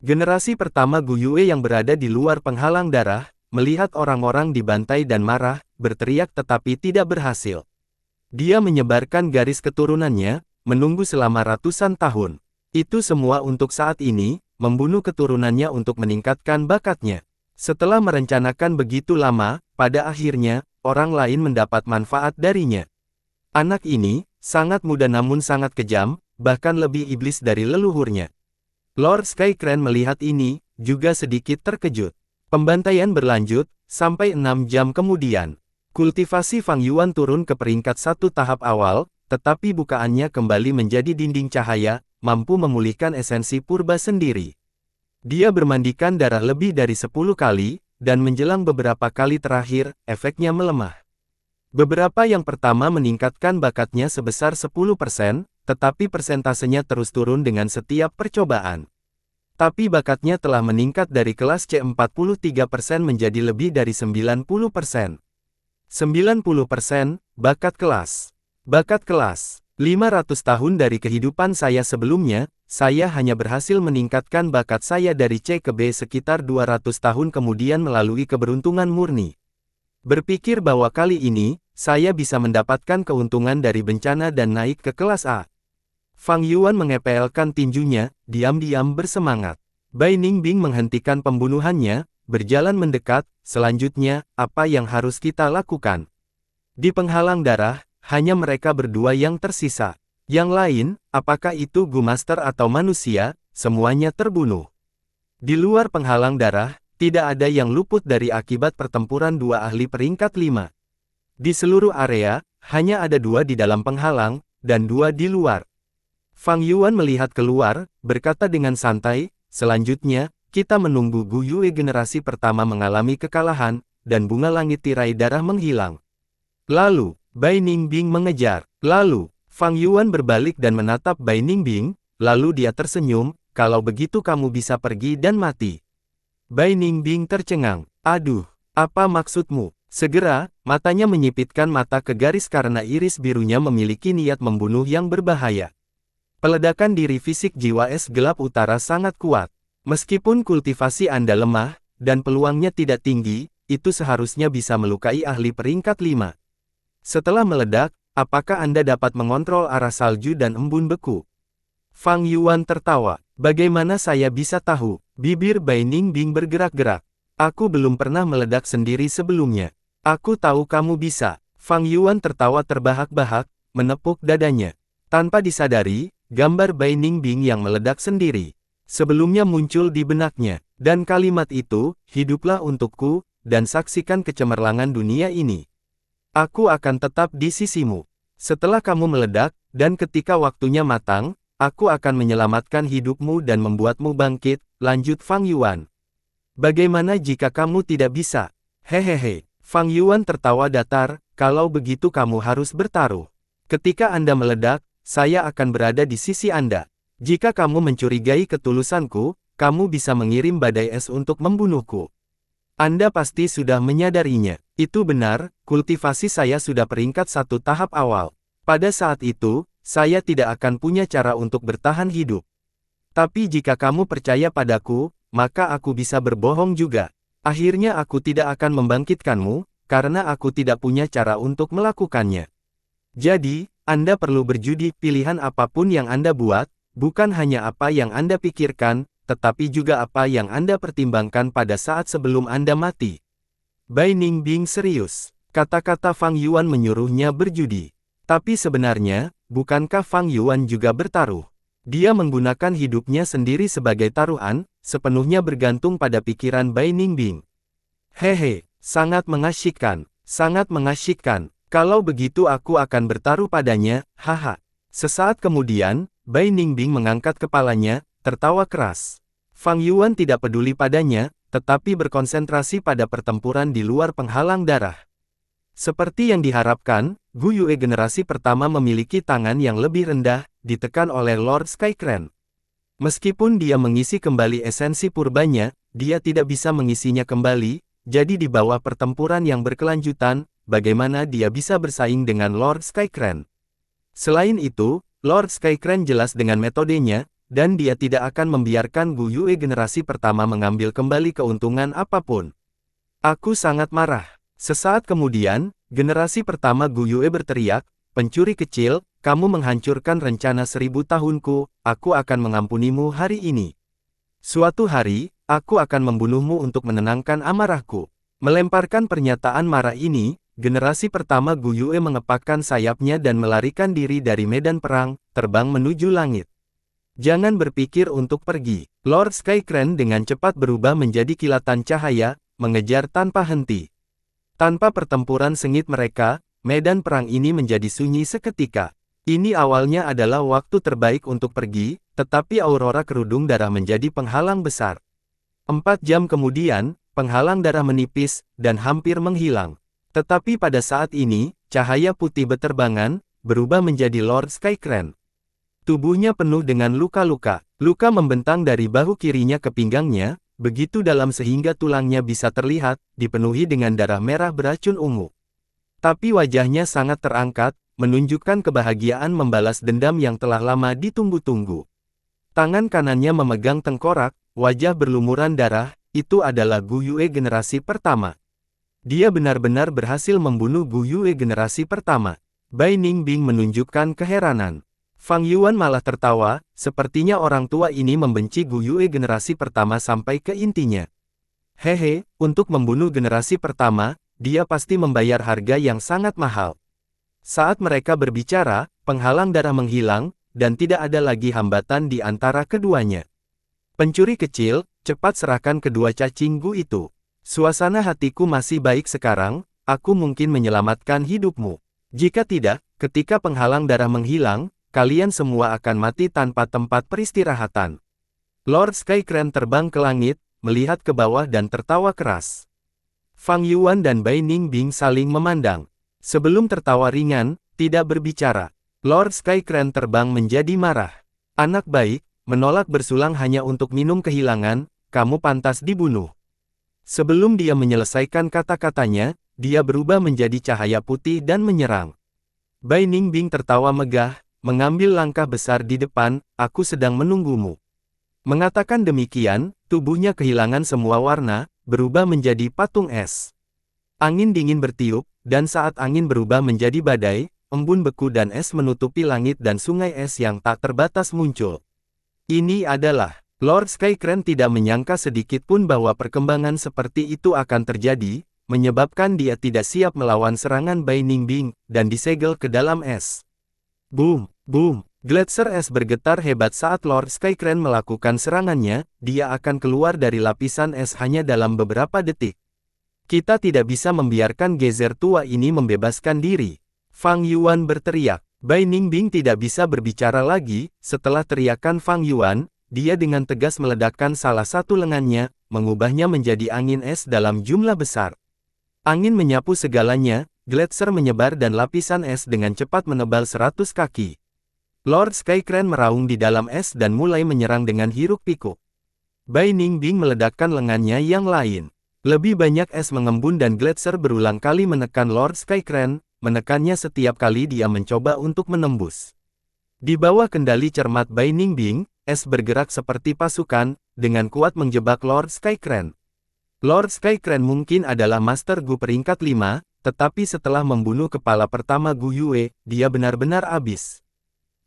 Generasi pertama Gu Yue yang berada di luar penghalang darah, melihat orang-orang dibantai dan marah, berteriak tetapi tidak berhasil. Dia menyebarkan garis keturunannya, menunggu selama ratusan tahun. Itu semua untuk saat ini, membunuh keturunannya untuk meningkatkan bakatnya. Setelah merencanakan begitu lama, pada akhirnya, orang lain mendapat manfaat darinya. Anak ini, sangat muda namun sangat kejam, bahkan lebih iblis dari leluhurnya. Lord Skycrane melihat ini, juga sedikit terkejut. Pembantaian berlanjut, sampai 6 jam kemudian. Kultivasi Fang Yuan turun ke peringkat 1 tahap awal, tetapi bukaannya kembali menjadi dinding cahaya, mampu memulihkan esensi purba sendiri. Dia bermandikan darah lebih dari 10 kali, dan menjelang beberapa kali terakhir, efeknya melemah. Beberapa yang pertama meningkatkan bakatnya sebesar 10%, tetapi persentasenya terus turun dengan setiap percobaan. Tapi bakatnya telah meningkat dari kelas C43% menjadi lebih dari 90%. 90%, bakat kelas. Bakat kelas. 500 tahun dari kehidupan saya sebelumnya, saya hanya berhasil meningkatkan bakat saya dari C ke B sekitar 200 tahun kemudian melalui keberuntungan murni. Berpikir bahwa kali ini, saya bisa mendapatkan keuntungan dari bencana dan naik ke kelas A. Fang Yuan mengepelkan tinjunya, diam-diam bersemangat. Bai Ningbing menghentikan pembunuhannya, berjalan mendekat. Selanjutnya, apa yang harus kita lakukan? Di penghalang darah, hanya mereka berdua yang tersisa. Yang lain, apakah itu Gu Master atau manusia, semuanya terbunuh. Di luar penghalang darah, tidak ada yang luput dari akibat pertempuran dua ahli peringkat 5. Di seluruh area, hanya ada 2 di dalam penghalang, dan 2 di luar. Fang Yuan melihat keluar, berkata dengan santai, selanjutnya, kita menunggu Gu Yue generasi pertama mengalami kekalahan, dan bunga langit tirai darah menghilang. Lalu, Bai Ningbing mengejar. Lalu, Fang Yuan berbalik dan menatap Bai Ningbing, lalu dia tersenyum, kalau begitu kamu bisa pergi dan mati. Bai Ningbing tercengang. Aduh, apa maksudmu? Segera, matanya menyipitkan mata ke garis karena iris birunya memiliki niat membunuh yang berbahaya. Peledakan diri fisik jiwa es gelap utara sangat kuat. Meskipun kultivasi Anda lemah, dan peluangnya tidak tinggi, itu seharusnya bisa melukai ahli peringkat 5. Setelah meledak, apakah Anda dapat mengontrol arah salju dan embun beku? Fang Yuan tertawa. Bagaimana saya bisa tahu? Bibir Bai Ningbing bergerak-gerak. Aku belum pernah meledak sendiri sebelumnya. Aku tahu kamu bisa. Fang Yuan tertawa terbahak-bahak, menepuk dadanya. Tanpa disadari, gambar Bai Ningbing yang meledak sendiri sebelumnya muncul di benaknya. Dan kalimat itu, hiduplah untukku, dan saksikan kecemerlangan dunia ini. Aku akan tetap di sisimu. Setelah kamu meledak, dan ketika waktunya matang, aku akan menyelamatkan hidupmu dan membuatmu bangkit, lanjut Fang Yuan. Bagaimana jika kamu tidak bisa? Hehehe. Fang Yuan tertawa datar, kalau begitu kamu harus bertaruh. Ketika Anda meledak, saya akan berada di sisi Anda. Jika kamu mencurigai ketulusanku, kamu bisa mengirim badai es untuk membunuhku. Anda pasti sudah menyadarinya. Itu benar, kultivasi saya sudah peringkat 1 tahap awal. Pada saat itu, saya tidak akan punya cara untuk bertahan hidup. Tapi jika kamu percaya padaku, maka aku bisa berbohong juga. Akhirnya aku tidak akan membangkitkanmu, karena aku tidak punya cara untuk melakukannya. Jadi, Anda perlu berjudi. Pilihan apapun yang Anda buat, bukan hanya apa yang Anda pikirkan, tetapi juga apa yang Anda pertimbangkan pada saat sebelum Anda mati. Bai Ningbing serius. Kata-kata Fang Yuan menyuruhnya berjudi. Tapi sebenarnya, bukankah Fang Yuan juga bertaruh? Dia menggunakan hidupnya sendiri sebagai taruhan, sepenuhnya bergantung pada pikiran Bai Ningbing. Hehe, sangat mengasyikkan, sangat mengasyikkan. Kalau begitu aku akan bertaruh padanya, haha. Sesaat kemudian, Bai Ningbing mengangkat kepalanya, tertawa keras. Fang Yuan tidak peduli padanya, tetapi berkonsentrasi pada pertempuran di luar penghalang darah. Seperti yang diharapkan, Gu Yue generasi pertama memiliki tangan yang lebih rendah, ditekan oleh Lord Skycrane. Meskipun dia mengisi kembali esensi purbanya, dia tidak bisa mengisinya kembali, jadi di bawah pertempuran yang berkelanjutan, bagaimana dia bisa bersaing dengan Lord Skycrane? Selain itu, Lord Skycrane jelas dengan metodenya, dan dia tidak akan membiarkan Gu Yue generasi pertama mengambil kembali keuntungan apapun. Aku sangat marah. Sesaat kemudian, generasi pertama Gu Yue berteriak, pencuri kecil, kamu menghancurkan rencana 1000 tahunku, aku akan mengampunimu hari ini. Suatu hari, aku akan membunuhmu untuk menenangkan amarahku. Melemparkan pernyataan marah ini, generasi pertama Gu Yue mengepakkan sayapnya dan melarikan diri dari medan perang, terbang menuju langit. Jangan berpikir untuk pergi. Lord Skycrane dengan cepat berubah menjadi kilatan cahaya, mengejar tanpa henti. Tanpa pertempuran sengit mereka, medan perang ini menjadi sunyi seketika. Ini awalnya adalah waktu terbaik untuk pergi, tetapi aurora kerudung darah menjadi penghalang besar. 4 jam kemudian, penghalang darah menipis, dan hampir menghilang. Tetapi pada saat ini, cahaya putih beterbangan, berubah menjadi Lord Skycrane. Tubuhnya penuh dengan luka-luka. Luka membentang dari bahu kirinya ke pinggangnya, begitu dalam sehingga tulangnya bisa terlihat, dipenuhi dengan darah merah beracun ungu. Tapi wajahnya sangat terangkat, menunjukkan kebahagiaan membalas dendam yang telah lama ditunggu-tunggu. Tangan kanannya memegang tengkorak, wajah berlumuran darah, itu adalah Gu Yue generasi pertama. Dia benar-benar berhasil membunuh Gu Yue generasi pertama. Bai Ningbing menunjukkan keheranan. Fang Yuan malah tertawa, sepertinya orang tua ini membenci Gu Yue generasi pertama sampai ke intinya. Hehe, untuk membunuh generasi pertama, dia pasti membayar harga yang sangat mahal. Saat mereka berbicara, penghalang darah menghilang, dan tidak ada lagi hambatan di antara keduanya. Pencuri kecil, cepat serahkan kedua cacing Gu itu. Suasana hatiku masih baik sekarang, aku mungkin menyelamatkan hidupmu. Jika tidak, ketika penghalang darah menghilang, kalian semua akan mati tanpa tempat peristirahatan. Lord Skycrane terbang ke langit, melihat ke bawah dan tertawa keras. Fang Yuan dan Bai Ningbing saling memandang. Sebelum tertawa ringan, tidak berbicara. Lord Skycrane terbang menjadi marah. Anak baik, menolak bersulang hanya untuk minum kehilangan, kamu pantas dibunuh. Sebelum dia menyelesaikan kata-katanya, dia berubah menjadi cahaya putih dan menyerang. Bai Ningbing tertawa megah, mengambil langkah besar di depan, aku sedang menunggumu. Mengatakan demikian, tubuhnya kehilangan semua warna, berubah menjadi patung es. Angin dingin bertiup, dan saat angin berubah menjadi badai, embun beku dan es menutupi langit dan sungai es yang tak terbatas muncul. Ini adalah, Lord Skycrane tidak menyangka sedikit pun bahwa perkembangan seperti itu akan terjadi, menyebabkan dia tidak siap melawan serangan Bai Ningbing, dan disegel ke dalam es. Boom, boom, gletser es bergetar hebat saat Lord Skycrane melakukan serangannya, dia akan keluar dari lapisan es hanya dalam beberapa detik. Kita tidak bisa membiarkan gezer tua ini membebaskan diri. Fang Yuan berteriak. Bai Ningbing tidak bisa berbicara lagi, setelah teriakan Fang Yuan, dia dengan tegas meledakkan salah satu lengannya, mengubahnya menjadi angin es dalam jumlah besar. Angin menyapu segalanya, gletser menyebar dan lapisan es dengan cepat menebal 100 kaki. Lord Skycrane meraung di dalam es dan mulai menyerang dengan hiruk-pikuk. Bai Ningbing meledakkan lengannya yang lain. Lebih banyak es mengembun dan gletser berulang kali menekan Lord Skycrane, menekannya setiap kali dia mencoba untuk menembus. Di bawah kendali cermat Bai Ningbing, es bergerak seperti pasukan, dengan kuat menjebak Lord Skycrane. Lord Skycrane mungkin adalah Master Gu peringkat 5, tetapi setelah membunuh kepala pertama Gu Yue, dia benar-benar habis.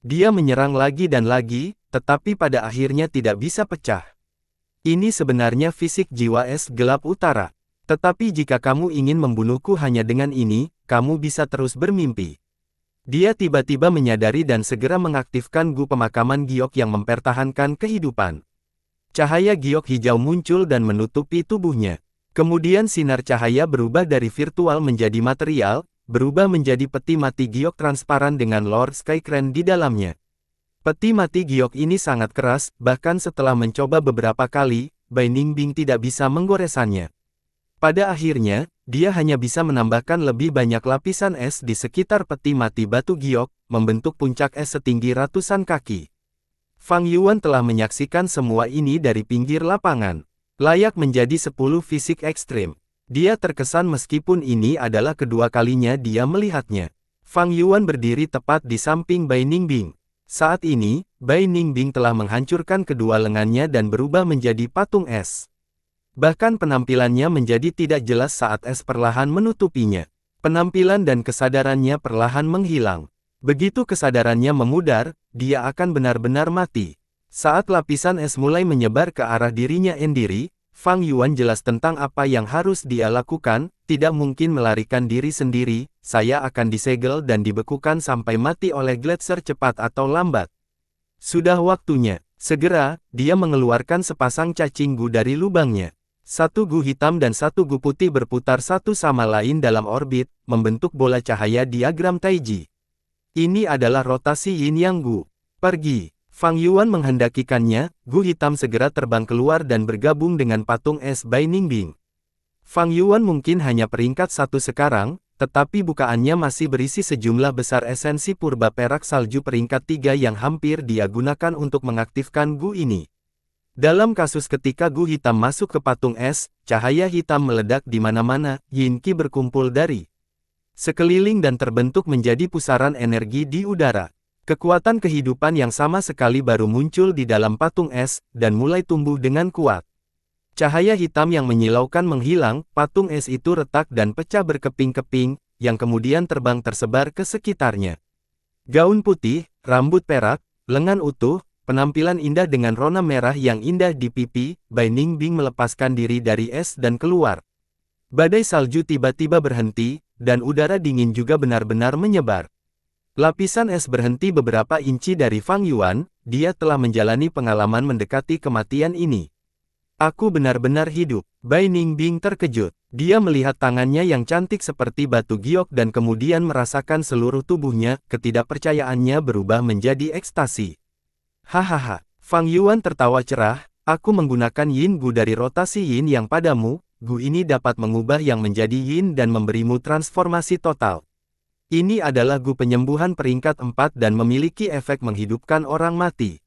Dia menyerang lagi dan lagi, tetapi pada akhirnya tidak bisa pecah. Ini sebenarnya fisik jiwa es gelap utara. Tetapi jika kamu ingin membunuhku hanya dengan ini, kamu bisa terus bermimpi. Dia tiba-tiba menyadari dan segera mengaktifkan Gu pemakaman giok yang mempertahankan kehidupan. Cahaya giok hijau muncul dan menutupi tubuhnya. Kemudian sinar cahaya berubah dari virtual menjadi material, berubah menjadi peti mati giok transparan dengan Lord Skycrane di dalamnya. Peti mati giok ini sangat keras, bahkan setelah mencoba beberapa kali, Bai Ningbing tidak bisa menggoresannya. Pada akhirnya, dia hanya bisa menambahkan lebih banyak lapisan es di sekitar peti mati batu giok, membentuk puncak es setinggi ratusan kaki. Fang Yuan telah menyaksikan semua ini dari pinggir lapangan. Layak menjadi 10 fisik ekstrim. Dia terkesan meskipun ini adalah kedua kalinya dia melihatnya. Fang Yuan berdiri tepat di samping Bai Ningbing. Saat ini, Bai Ningbing telah menghancurkan kedua lengannya dan berubah menjadi patung es. Bahkan penampilannya menjadi tidak jelas saat es perlahan menutupinya. Penampilan dan kesadarannya perlahan menghilang. Begitu kesadarannya memudar, dia akan benar-benar mati. Saat lapisan es mulai menyebar ke arah dirinya sendiri, Fang Yuan jelas tentang apa yang harus dia lakukan, tidak mungkin melarikan diri sendiri, saya akan disegel dan dibekukan sampai mati oleh gletser cepat atau lambat. Sudah waktunya. Segera, dia mengeluarkan sepasang cacing Gu dari lubangnya. Satu Gu hitam dan satu Gu putih berputar satu sama lain dalam orbit, membentuk bola cahaya diagram Taiji. Ini adalah rotasi Yin Yang Gu. Pergi. Fang Yuan menghendakikannya, Gu hitam segera terbang keluar dan bergabung dengan patung es Bai Ningbing. Fang Yuan mungkin hanya peringkat 1 sekarang, tetapi bukaannya masih berisi sejumlah besar esensi purba perak salju peringkat 3 yang hampir dia gunakan untuk mengaktifkan Gu ini. Dalam kasus ketika Gu hitam masuk ke patung es, cahaya hitam meledak di mana-mana, Yin Qi berkumpul dari sekeliling dan terbentuk menjadi pusaran energi di udara. Kekuatan kehidupan yang sama sekali baru muncul di dalam patung es, dan mulai tumbuh dengan kuat. Cahaya hitam yang menyilaukan menghilang, patung es itu retak dan pecah berkeping-keping, yang kemudian terbang tersebar ke sekitarnya. Gaun putih, rambut perak, lengan utuh, penampilan indah dengan rona merah yang indah di pipi, Bai Ningbing melepaskan diri dari es dan keluar. Badai salju tiba-tiba berhenti, dan udara dingin juga benar-benar menyebar. Lapisan es berhenti beberapa inci dari Fang Yuan, dia telah menjalani pengalaman mendekati kematian ini. Aku benar-benar hidup. Bai Ningbing terkejut. Dia melihat tangannya yang cantik seperti batu giok dan kemudian merasakan seluruh tubuhnya, ketidakpercayaannya berubah menjadi ekstasi. Hahaha, Fang Yuan tertawa cerah, aku menggunakan Yin Gu dari rotasi Yin yang padamu, Gu ini dapat mengubah yang menjadi Yin dan memberimu transformasi total. Ini adalah Gu penyembuhan peringkat 4 dan memiliki efek menghidupkan orang mati.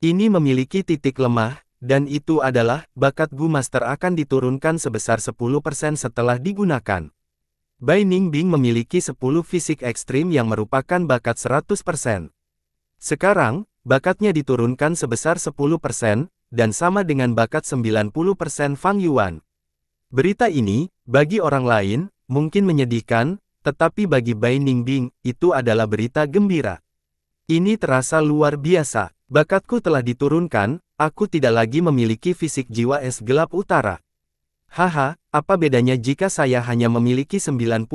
Ini memiliki titik lemah, dan itu adalah, bakat Gu Master akan diturunkan sebesar 10% setelah digunakan. Bai Ningbing memiliki 10 fisik ekstrim yang merupakan bakat 100%. Sekarang, bakatnya diturunkan sebesar 10%, dan sama dengan bakat 90% Fang Yuan. Berita ini, bagi orang lain, mungkin menyedihkan, tetapi bagi Bai Ningbing, itu adalah berita gembira. Ini terasa luar biasa. Bakatku telah diturunkan, aku tidak lagi memiliki fisik jiwa es gelap utara. Haha, apa bedanya jika saya hanya memiliki 90%?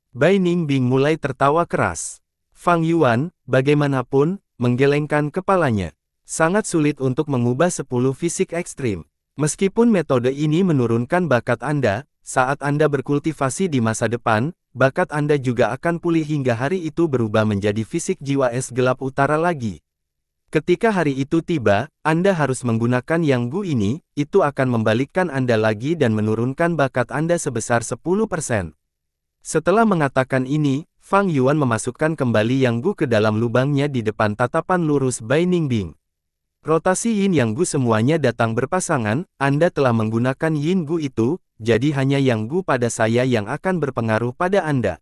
Bai Ningbing mulai tertawa keras. Fang Yuan, bagaimanapun, menggelengkan kepalanya. Sangat sulit untuk mengubah 10 fisik ekstrim. Meskipun metode ini menurunkan bakat Anda, saat Anda berkultivasi di masa depan, bakat Anda juga akan pulih hingga hari itu berubah menjadi fisik jiwa es gelap utara lagi. Ketika hari itu tiba, Anda harus menggunakan yang Gu ini, itu akan membalikkan Anda lagi dan menurunkan bakat Anda sebesar 10%. Setelah mengatakan ini, Fang Yuan memasukkan kembali yang Gu ke dalam lubangnya di depan tatapan lurus Bai Ningbing. Rotasi Yin yang Gu semuanya datang berpasangan, Anda telah menggunakan Yin Gu itu, jadi hanya yang Gu pada saya yang akan berpengaruh pada Anda.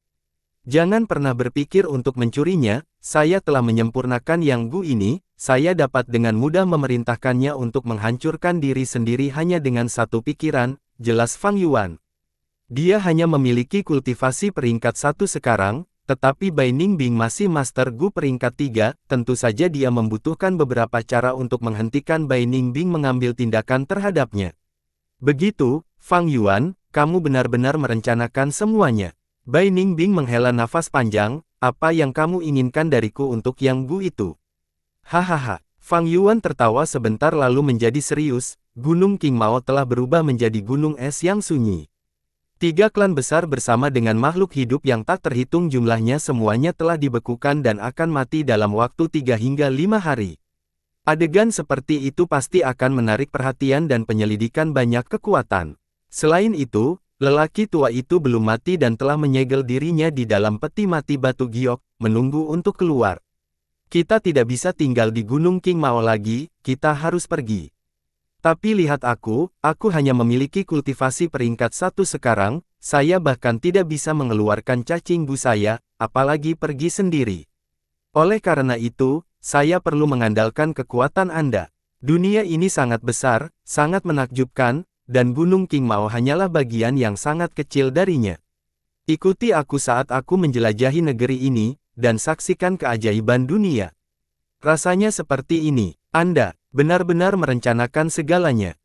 Jangan pernah berpikir untuk mencurinya, saya telah menyempurnakan yang Gu ini, saya dapat dengan mudah memerintahkannya untuk menghancurkan diri sendiri hanya dengan satu pikiran, jelas Fang Yuan. Dia hanya memiliki kultivasi peringkat 1 sekarang, tetapi Bai Ningbing masih Master Gu peringkat 3, tentu saja dia membutuhkan beberapa cara untuk menghentikan Bai Ningbing mengambil tindakan terhadapnya. Begitu, Fang Yuan, kamu benar-benar merencanakan semuanya. Bai Ningbing menghela nafas panjang, apa yang kamu inginkan dariku untuk yang Gu itu? Hahaha, Fang Yuan tertawa sebentar lalu menjadi serius, Gunung King Mao telah berubah menjadi gunung es yang sunyi. 3 klan besar bersama dengan makhluk hidup yang tak terhitung jumlahnya semuanya telah dibekukan dan akan mati dalam waktu 3 hingga 5 hari. Adegan seperti itu pasti akan menarik perhatian dan penyelidikan banyak kekuatan. Selain itu, lelaki tua itu belum mati dan telah menyegel dirinya di dalam peti mati batu giok, menunggu untuk keluar. Kita tidak bisa tinggal di Gunung King Mao lagi, kita harus pergi. Tapi lihat aku hanya memiliki kultivasi peringkat 1 sekarang, saya bahkan tidak bisa mengeluarkan cacing bu saya, apalagi pergi sendiri. Oleh karena itu, saya perlu mengandalkan kekuatan Anda. Dunia ini sangat besar, sangat menakjubkan, dan Gunung King Mao hanyalah bagian yang sangat kecil darinya. Ikuti aku saat aku menjelajahi negeri ini, dan saksikan keajaiban dunia. Rasanya seperti ini, Anda benar-benar merencanakan segalanya.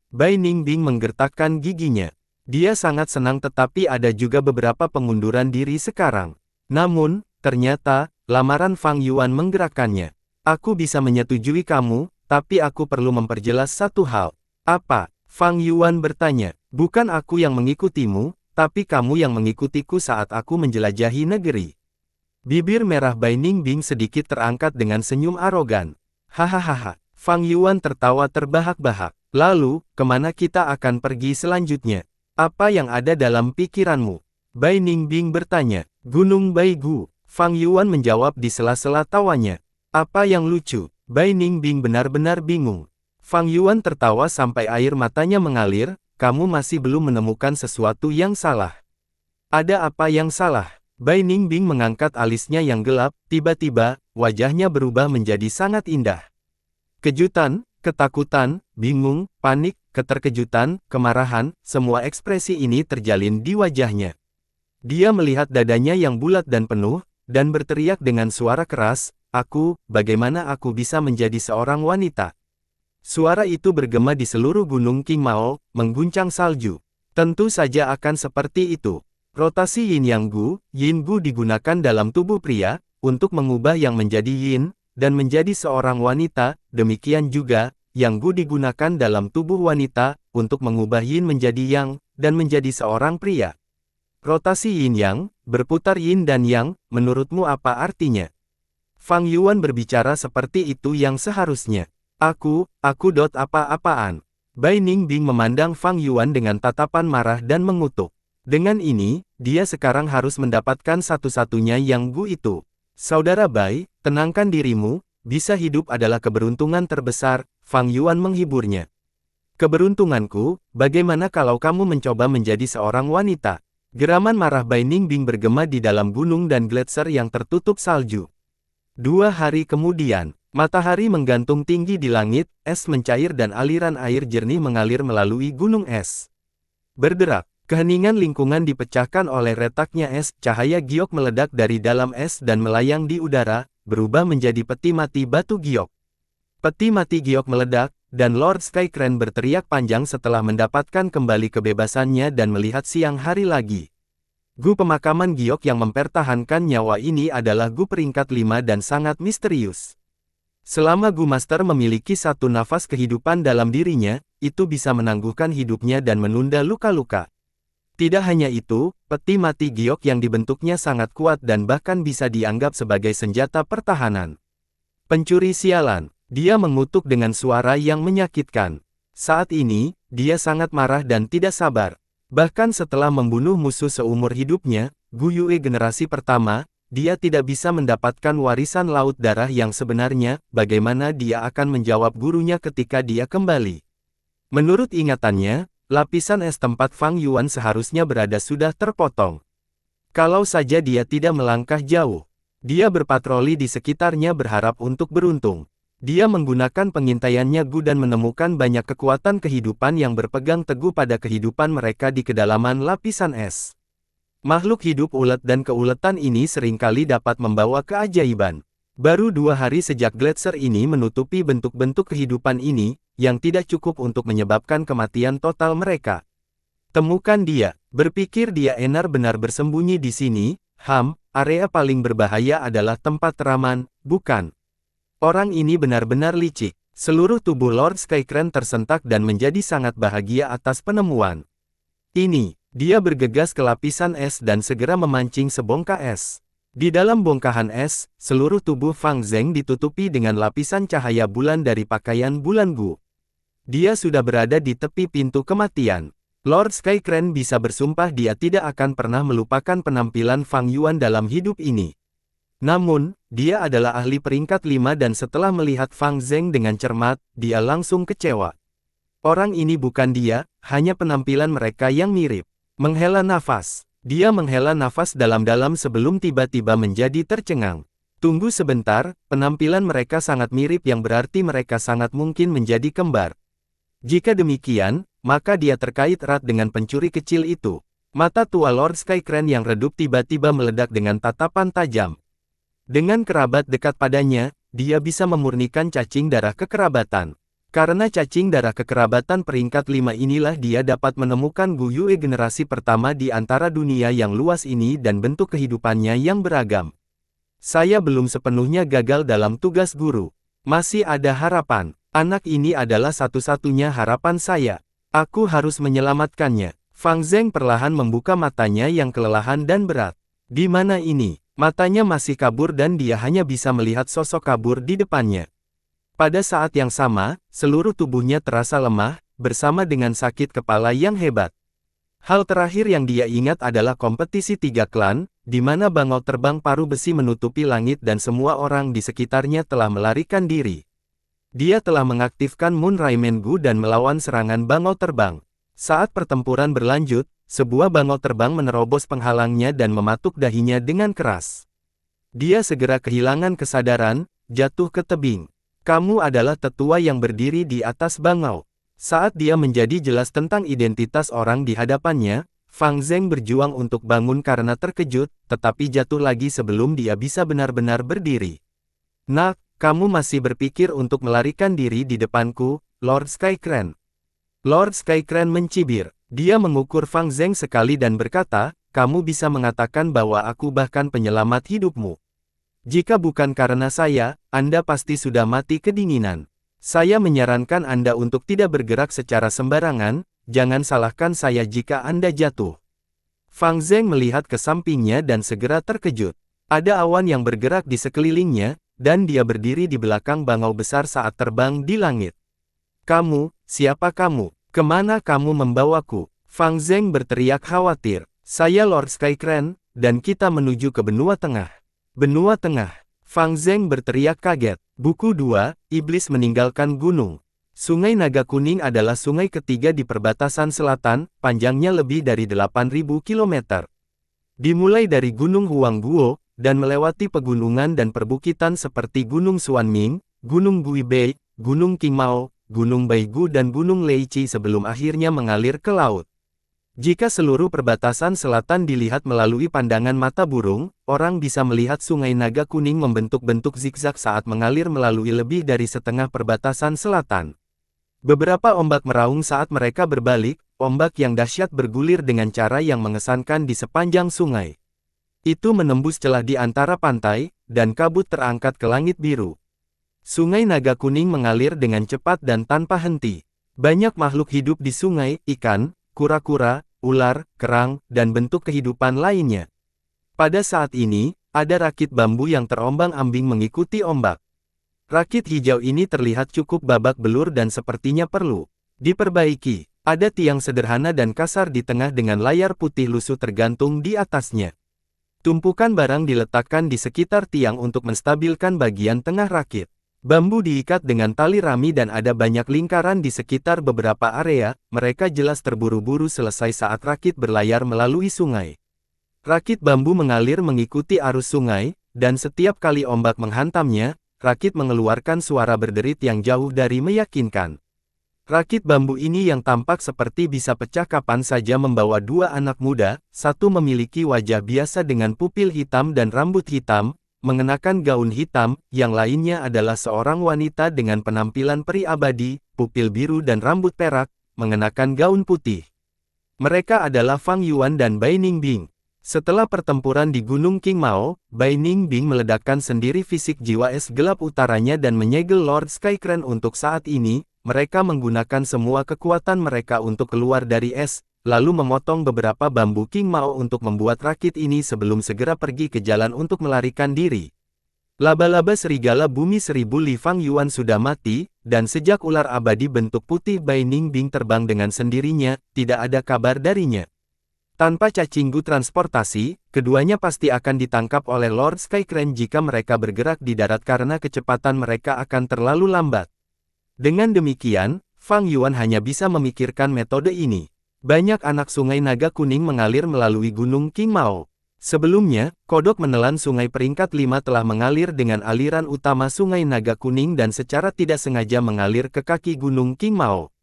Bai Ningbing menggertakkan giginya. Dia sangat senang tetapi ada juga beberapa pengunduran diri sekarang. Namun, ternyata, lamaran Fang Yuan menggerakkannya. Aku bisa menyetujui kamu, tapi aku perlu memperjelas satu hal. Apa? Fang Yuan bertanya. Bukan aku yang mengikutimu, tapi kamu yang mengikutiku saat aku menjelajahi negeri. Bibir merah Bai Ningbing sedikit terangkat dengan senyum arogan. Hahaha. Fang Yuan tertawa terbahak-bahak. Lalu, kemana kita akan pergi selanjutnya? Apa yang ada dalam pikiranmu? Bai Ningbing bertanya. Gunung Baigu. Fang Yuan menjawab di sela-sela tawanya. Apa yang lucu? Bai Ningbing benar-benar bingung. Fang Yuan tertawa sampai air matanya mengalir. Kamu masih belum menemukan sesuatu yang salah. Ada apa yang salah? Bai Ningbing mengangkat alisnya yang gelap. Tiba-tiba, wajahnya berubah menjadi sangat indah. Kejutan, ketakutan, bingung, panik, keterkejutan, kemarahan, semua ekspresi ini terjalin di wajahnya. Dia melihat dadanya yang bulat dan penuh, dan berteriak dengan suara keras, bagaimana aku bisa menjadi seorang wanita? Suara itu bergema di seluruh gunung Qingmao, mengguncang salju. Tentu saja akan seperti itu. Rotasi Yin Yang Gu, Yin Gu digunakan dalam tubuh pria, untuk mengubah yang menjadi Yin, dan menjadi seorang wanita, demikian juga, Yang Gu digunakan dalam tubuh wanita, untuk mengubah Yin menjadi Yang, dan menjadi seorang pria. Rotasi Yin Yang, berputar Yin dan Yang, menurutmu apa artinya? Fang Yuan berbicara seperti itu yang seharusnya. Apa-apaan? Bai Ningbing memandang Fang Yuan dengan tatapan marah dan mengutuk. Dengan ini, dia sekarang harus mendapatkan satu-satunya Yang Gu itu. Saudara Bai, tenangkan dirimu, bisa hidup adalah keberuntungan terbesar, Fang Yuan menghiburnya. Keberuntunganku, bagaimana kalau kamu mencoba menjadi seorang wanita? Geraman marah Bai Ningbing bergema di dalam gunung dan gletser yang tertutup salju. 2 hari kemudian, matahari menggantung tinggi di langit, es mencair dan aliran air jernih mengalir melalui gunung es. Berderak. Keheningan lingkungan dipecahkan oleh retaknya es, cahaya giok meledak dari dalam es dan melayang di udara, berubah menjadi peti mati batu giok. Peti mati giok meledak, dan Lord Skycrane berteriak panjang setelah mendapatkan kembali kebebasannya dan melihat siang hari lagi. Gu pemakaman giok yang mempertahankan nyawa ini adalah Gu peringkat 5 dan sangat misterius. Selama Gu Master memiliki satu nafas kehidupan dalam dirinya, itu bisa menangguhkan hidupnya dan menunda luka-luka. Tidak hanya itu, peti mati giok yang dibentuknya sangat kuat dan bahkan bisa dianggap sebagai senjata pertahanan. Pencuri sialan, dia mengutuk dengan suara yang menyakitkan. Saat ini, dia sangat marah dan tidak sabar. Bahkan setelah membunuh musuh seumur hidupnya, Gu Yue generasi pertama, dia tidak bisa mendapatkan warisan laut darah yang sebenarnya, bagaimana dia akan menjawab gurunya ketika dia kembali. Menurut ingatannya, lapisan es tempat Fang Yuan seharusnya berada sudah terpotong. Kalau saja dia tidak melangkah jauh. Dia berpatroli di sekitarnya berharap untuk beruntung. Dia menggunakan pengintaiannya Gu dan menemukan banyak kekuatan kehidupan yang berpegang teguh pada kehidupan mereka di kedalaman lapisan es. Makhluk hidup ulet dan keuletan ini seringkali dapat membawa keajaiban. Baru 2 hari sejak gletser ini menutupi bentuk-bentuk kehidupan ini, yang tidak cukup untuk menyebabkan kematian total mereka. Temukan dia. Berpikir dia benar bersembunyi di sini, area paling berbahaya adalah tempat teraman, bukan? Orang ini benar-benar licik. Seluruh tubuh Lord Skycrane tersentak dan menjadi sangat bahagia atas penemuan ini. Dia bergegas ke lapisan es dan segera memancing sebongkah es. Di dalam bongkahan es, seluruh tubuh Fang Zheng ditutupi dengan lapisan cahaya bulan dari pakaian bulan Gu. Dia sudah berada di tepi pintu kematian. Lord Skycrane bisa bersumpah dia tidak akan pernah melupakan penampilan Fang Yuan dalam hidup ini. Namun, dia adalah ahli peringkat 5 dan setelah melihat Fang Zheng dengan cermat, dia langsung kecewa. Orang ini bukan dia, hanya penampilan mereka yang mirip. Menghela nafas. Dia menghela nafas dalam-dalam sebelum tiba-tiba menjadi tercengang. Tunggu sebentar, penampilan mereka sangat mirip yang berarti mereka sangat mungkin menjadi kembar. Jika demikian, maka dia terkait erat dengan pencuri kecil itu. Mata tua Lord Skycrane yang redup tiba-tiba meledak dengan tatapan tajam. Dengan kerabat dekat padanya, dia bisa memurnikan cacing darah kekerabatan. Karena cacing darah kekerabatan peringkat 5 inilah dia dapat menemukan Gu Yue generasi pertama di antara dunia yang luas ini dan bentuk kehidupannya yang beragam. Saya belum sepenuhnya gagal dalam tugas guru. Masih ada harapan. Anak ini adalah satu-satunya harapan saya. Aku harus menyelamatkannya. Fang Zheng perlahan membuka matanya yang kelelahan dan berat. Di mana ini? Matanya masih kabur dan dia hanya bisa melihat sosok kabur di depannya. Pada saat yang sama, seluruh tubuhnya terasa lemah, bersama dengan sakit kepala yang hebat. Hal terakhir yang dia ingat adalah kompetisi 3 klan, di mana bangau terbang paru besi menutupi langit dan semua orang di sekitarnya telah melarikan diri. Dia telah mengaktifkan Moon Raimengu dan melawan serangan bangau terbang. Saat pertempuran berlanjut, sebuah bangau terbang menerobos penghalangnya dan mematuk dahinya dengan keras. Dia segera kehilangan kesadaran, jatuh ke tebing. Kamu adalah tetua yang berdiri di atas bangau. Saat dia menjadi jelas tentang identitas orang di hadapannya, Fang Zheng berjuang untuk bangun karena terkejut, tetapi jatuh lagi sebelum dia bisa benar-benar berdiri. Nak, kamu masih berpikir untuk melarikan diri di depanku, Lord Skycran. Lord Skycran mencibir. Dia mengukur Fang Zheng sekali dan berkata, kamu bisa mengatakan bahwa aku bahkan penyelamat hidupmu. Jika bukan karena saya, Anda pasti sudah mati kedinginan. Saya menyarankan Anda untuk tidak bergerak secara sembarangan, jangan salahkan saya jika Anda jatuh. Fang Zheng melihat ke sampingnya dan segera terkejut. Ada awan yang bergerak di sekelilingnya, dan dia berdiri di belakang bangau besar saat terbang di langit. Kamu, siapa kamu? Kemana kamu membawaku? Fang Zheng berteriak khawatir. Saya Lord Skycran, dan kita menuju ke benua tengah. Benua tengah. Fang Zheng berteriak kaget. Buku 2, Iblis Meninggalkan Gunung. Sungai Naga Kuning adalah sungai ketiga di perbatasan selatan, panjangnya lebih dari 8.000 km. Dimulai dari Gunung Huangguo, dan melewati pegunungan dan perbukitan seperti Gunung Suanming, Gunung Guibei, Gunung Qingmao, Gunung Baigu dan Gunung Leiqi sebelum akhirnya mengalir ke laut. Jika seluruh perbatasan selatan dilihat melalui pandangan mata burung, orang bisa melihat Sungai Naga Kuning membentuk bentuk zigzag saat mengalir melalui lebih dari setengah perbatasan selatan. Beberapa ombak meraung saat mereka berbalik, ombak yang dahsyat bergulir dengan cara yang mengesankan di sepanjang sungai. Itu menembus celah di antara pantai, dan kabut terangkat ke langit biru. Sungai Naga Kuning mengalir dengan cepat dan tanpa henti. Banyak makhluk hidup di sungai, ikan, kura-kura, ular, kerang, dan bentuk kehidupan lainnya. Pada saat ini, ada rakit bambu yang terombang-ambing mengikuti ombak. Rakit hijau ini terlihat cukup babak belur dan sepertinya perlu diperbaiki. Ada tiang sederhana dan kasar di tengah dengan layar putih lusuh tergantung di atasnya. Tumpukan barang diletakkan di sekitar tiang untuk menstabilkan bagian tengah rakit. Bambu diikat dengan tali rami dan ada banyak lingkaran di sekitar beberapa area, mereka jelas terburu-buru selesai saat rakit berlayar melalui sungai. Rakit bambu mengalir mengikuti arus sungai, dan setiap kali ombak menghantamnya, rakit mengeluarkan suara berderit yang jauh dari meyakinkan. Rakit bambu ini yang tampak seperti bisa pecah kapan saja membawa dua anak muda, satu memiliki wajah biasa dengan pupil hitam dan rambut hitam, mengenakan gaun hitam, yang lainnya adalah seorang wanita dengan penampilan peri abadi, pupil biru dan rambut perak, mengenakan gaun putih. Mereka adalah Fang Yuan dan Bai Ningbing. Setelah pertempuran di Gunung Qingmao, Bai Ningbing meledakkan sendiri fisik jiwa es gelap utaranya dan menyegel Lord Skycran untuk saat ini. Mereka menggunakan semua kekuatan mereka untuk keluar dari es, lalu memotong beberapa bambu Qingmao untuk membuat rakit ini sebelum segera pergi ke jalan untuk melarikan diri. Laba-laba serigala bumi 1000 Li Fang Yuan sudah mati, dan sejak ular abadi bentuk putih Bai Ningbing terbang dengan sendirinya, tidak ada kabar darinya. Tanpa cacinggu transportasi, keduanya pasti akan ditangkap oleh Lord Skycran jika mereka bergerak di darat karena kecepatan mereka akan terlalu lambat. Dengan demikian, Fang Yuan hanya bisa memikirkan metode ini. Banyak anak Sungai Naga Kuning mengalir melalui Gunung Qingmao. Sebelumnya, kodok menelan sungai peringkat 5 telah mengalir dengan aliran utama Sungai Naga Kuning dan secara tidak sengaja mengalir ke kaki Gunung Qingmao.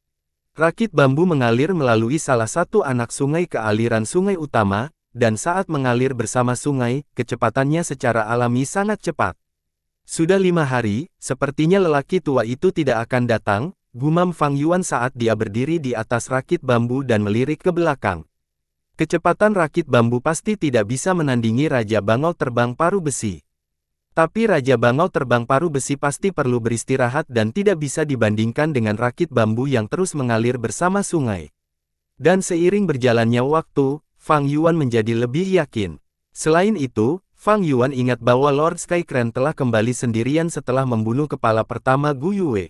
Rakit bambu mengalir melalui salah satu anak sungai ke aliran sungai utama, dan saat mengalir bersama sungai, kecepatannya secara alami sangat cepat. Sudah 5 hari, sepertinya lelaki tua itu tidak akan datang, gumam Fang Yuan saat dia berdiri di atas rakit bambu dan melirik ke belakang. Kecepatan rakit bambu pasti tidak bisa menandingi Raja Bangau Terbang Paru Besi. Tapi Raja Bangau Terbang Paru Besi pasti perlu beristirahat dan tidak bisa dibandingkan dengan rakit bambu yang terus mengalir bersama sungai. Dan seiring berjalannya waktu, Fang Yuan menjadi lebih yakin. Selain itu, Fang Yuan ingat bahwa Lord Skycran telah kembali sendirian setelah membunuh kepala pertama Gu Yue.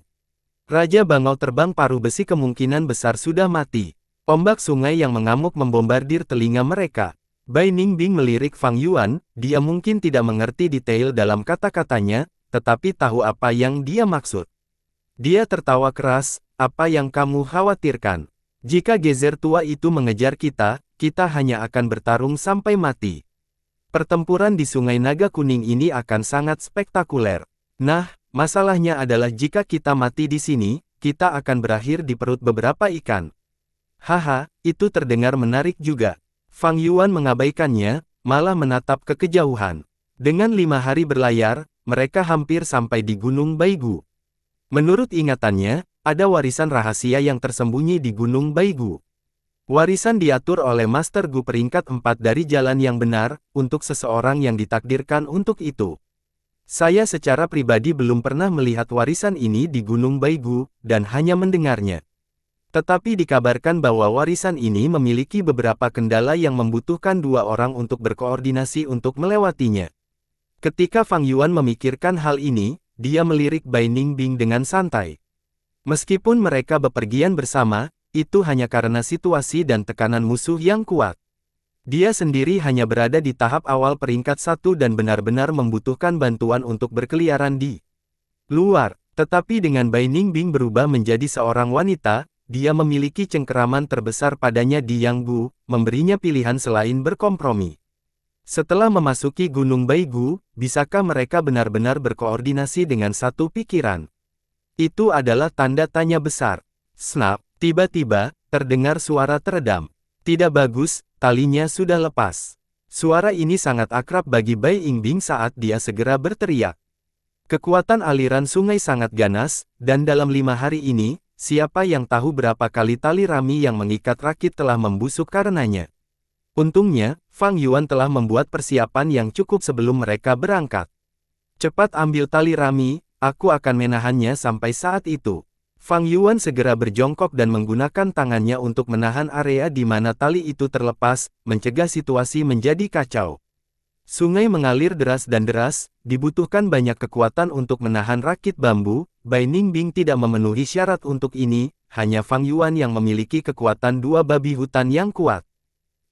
Raja Bangau Terbang Paru Besi kemungkinan besar sudah mati. Ombak sungai yang mengamuk membombardir telinga mereka. Bai Ningbing melirik Fang Yuan, dia mungkin tidak mengerti detail dalam kata-katanya, tetapi tahu apa yang dia maksud. Dia tertawa keras, apa yang kamu khawatirkan? Jika gezer tua itu mengejar kita, kita hanya akan bertarung sampai mati. Pertempuran di Sungai Naga Kuning ini akan sangat spektakuler. Nah, masalahnya adalah jika kita mati di sini, kita akan berakhir di perut beberapa ikan. Haha, itu terdengar menarik juga. Fang Yuan mengabaikannya, malah menatap ke kejauhan. Dengan 5 hari berlayar, mereka hampir sampai di Gunung Baigu. Menurut ingatannya, ada warisan rahasia yang tersembunyi di Gunung Baigu. Warisan diatur oleh Master Gu peringkat 4 dari jalan yang benar, untuk seseorang yang ditakdirkan untuk itu. Saya secara pribadi belum pernah melihat warisan ini di Gunung Baigu, dan hanya mendengarnya. Tetapi dikabarkan bahwa warisan ini memiliki beberapa kendala yang membutuhkan 2 orang untuk berkoordinasi untuk melewatinya. Ketika Fang Yuan memikirkan hal ini, dia melirik Bai Ningbing dengan santai. Meskipun mereka bepergian bersama, itu hanya karena situasi dan tekanan musuh yang kuat. Dia sendiri hanya berada di tahap awal peringkat 1 dan benar-benar membutuhkan bantuan untuk berkeliaran di luar. Tetapi dengan Bai Ningbing berubah menjadi seorang wanita, dia memiliki cengkeraman terbesar padanya di Yanggu, memberinya pilihan selain berkompromi. Setelah memasuki Gunung Baigu, bisakah mereka benar-benar berkoordinasi dengan satu pikiran? Itu adalah tanda tanya besar. Snap, tiba-tiba, terdengar suara teredam. Tidak bagus, talinya sudah lepas. Suara ini sangat akrab bagi Bai Ningbing saat dia segera berteriak. Kekuatan aliran sungai sangat ganas, dan dalam 5 hari ini, siapa yang tahu berapa kali tali rami yang mengikat rakit telah membusuk karenanya. Untungnya, Fang Yuan telah membuat persiapan yang cukup sebelum mereka berangkat. Cepat ambil tali rami, aku akan menahannya sampai saat itu. Fang Yuan segera berjongkok dan menggunakan tangannya untuk menahan area di mana tali itu terlepas, mencegah situasi menjadi kacau. Sungai mengalir deras dan deras, dibutuhkan banyak kekuatan untuk menahan rakit bambu. Bai Ningbing tidak memenuhi syarat untuk ini, hanya Fang Yuan yang memiliki kekuatan 2 babi hutan yang kuat.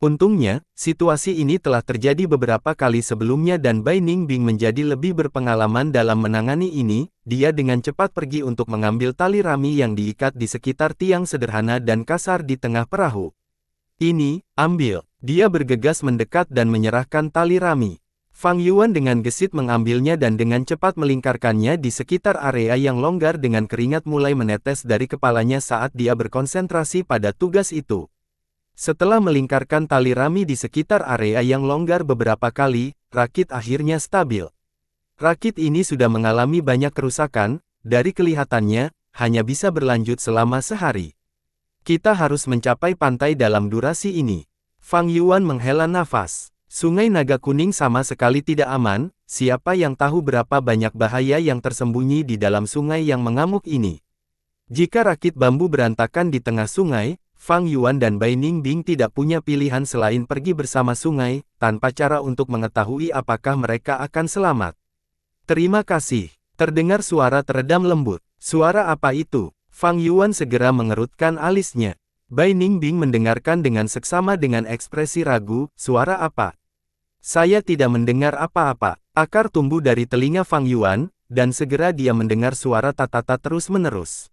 Untungnya, situasi ini telah terjadi beberapa kali sebelumnya dan Bai Ningbing menjadi lebih berpengalaman dalam menangani ini. Dia dengan cepat pergi untuk mengambil tali rami yang diikat di sekitar tiang sederhana dan kasar di tengah perahu. Ini, ambil. Dia bergegas mendekat dan menyerahkan tali rami. Fang Yuan dengan gesit mengambilnya dan dengan cepat melingkarkannya di sekitar area yang longgar dengan keringat mulai menetes dari kepalanya saat dia berkonsentrasi pada tugas itu. Setelah melingkarkan tali rami di sekitar area yang longgar beberapa kali, rakit akhirnya stabil. Rakit ini sudah mengalami banyak kerusakan, dari kelihatannya, hanya bisa berlanjut selama sehari. Kita harus mencapai pantai dalam durasi ini. Fang Yuan menghela nafas. Sungai Naga Kuning sama sekali tidak aman, siapa yang tahu berapa banyak bahaya yang tersembunyi di dalam sungai yang mengamuk ini. Jika rakit bambu berantakan di tengah sungai, Fang Yuan dan Bai Ningbing tidak punya pilihan selain pergi bersama sungai, tanpa cara untuk mengetahui apakah mereka akan selamat. Terima kasih. Terdengar suara teredam lembut. Suara apa itu? Fang Yuan segera mengerutkan alisnya. Bai Ningbing mendengarkan dengan seksama dengan ekspresi ragu, suara apa? Saya tidak mendengar apa-apa. Akar tumbuh dari telinga Fang Yuan, dan segera dia mendengar suara tatata terus-menerus.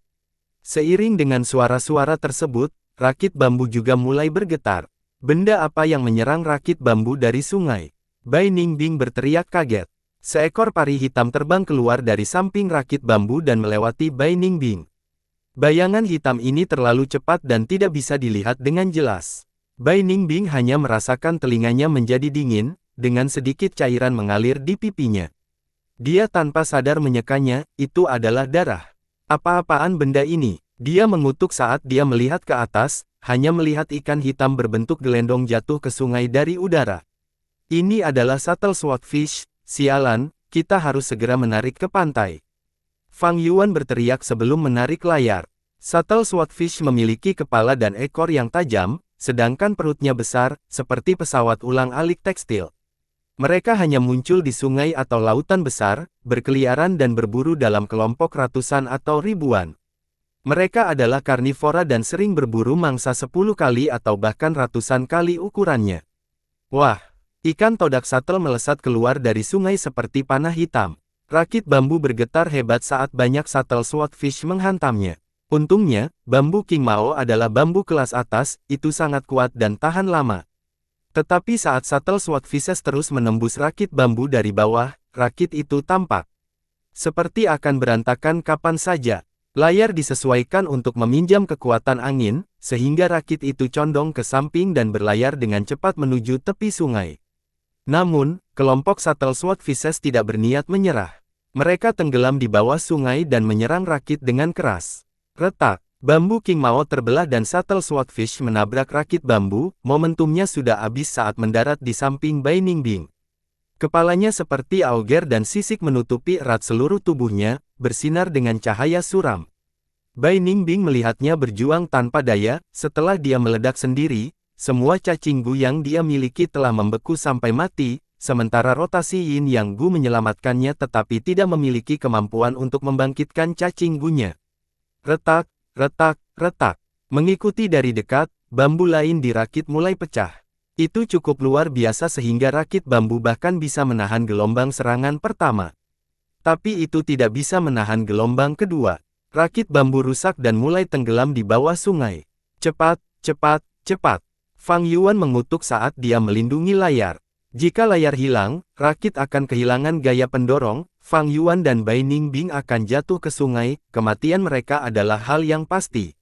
Seiring dengan suara-suara tersebut, rakit bambu juga mulai bergetar. Benda apa yang menyerang rakit bambu dari sungai? Bai Ningbing berteriak kaget. Seekor pari hitam terbang keluar dari samping rakit bambu dan melewati Bai Ningbing. Bayangan hitam ini terlalu cepat dan tidak bisa dilihat dengan jelas. Bai Ningbing hanya merasakan telinganya menjadi dingin, dengan sedikit cairan mengalir di pipinya. Dia tanpa sadar menyekanya, itu adalah darah. Apa-apaan benda ini? Dia mengutuk saat dia melihat ke atas, hanya melihat ikan hitam berbentuk gelendong jatuh ke sungai dari udara. Ini adalah Shuttle Swordfish, sialan, kita harus segera menarik ke pantai. Fang Yuan berteriak sebelum menarik layar. Shuttle Swordfish memiliki kepala dan ekor yang tajam, sedangkan perutnya besar, seperti pesawat ulang-alik tekstil. Mereka hanya muncul di sungai atau lautan besar, berkeliaran dan berburu dalam kelompok ratusan atau ribuan. Mereka adalah karnivora dan sering berburu mangsa 10 kali atau bahkan ratusan kali ukurannya. Wah! Ikan todak satel melesat keluar dari sungai seperti panah hitam. Rakit bambu bergetar hebat saat banyak satel swordfish menghantamnya. Untungnya, bambu King Mao adalah bambu kelas atas, itu sangat kuat dan tahan lama. Tetapi saat satel swordfishes terus menembus rakit bambu dari bawah, rakit itu tampak seperti akan berantakan kapan saja. Layar disesuaikan untuk meminjam kekuatan angin, sehingga rakit itu condong ke samping dan berlayar dengan cepat menuju tepi sungai. Namun, kelompok satel swordfishes tidak berniat menyerah. Mereka tenggelam di bawah sungai dan menyerang rakit dengan keras. Retak, bambu King Mao terbelah dan satel swordfish menabrak rakit bambu. Momentumnya sudah habis saat mendarat di samping Bai Ningbing. Kepalanya seperti auger dan sisik menutupi erat seluruh tubuhnya, bersinar dengan cahaya suram. Bai Ningbing melihatnya berjuang tanpa daya. Setelah dia meledak sendiri, semua cacing gu yang dia miliki telah membeku sampai mati, sementara rotasi Yin Yang Gu menyelamatkannya tetapi tidak memiliki kemampuan untuk membangkitkan cacing gunya. Retak, retak, retak. Mengikuti dari dekat, bambu lain di rakit mulai pecah. Itu cukup luar biasa sehingga rakit bambu bahkan bisa menahan gelombang serangan pertama. Tapi itu tidak bisa menahan gelombang kedua. Rakit bambu rusak dan mulai tenggelam di bawah sungai. Cepat, cepat, cepat. Fang Yuan mengutuk saat dia melindungi layar. Jika layar hilang, rakit akan kehilangan gaya pendorong. Fang Yuan dan Bai Ningbing akan jatuh ke sungai. Kematian mereka adalah hal yang pasti.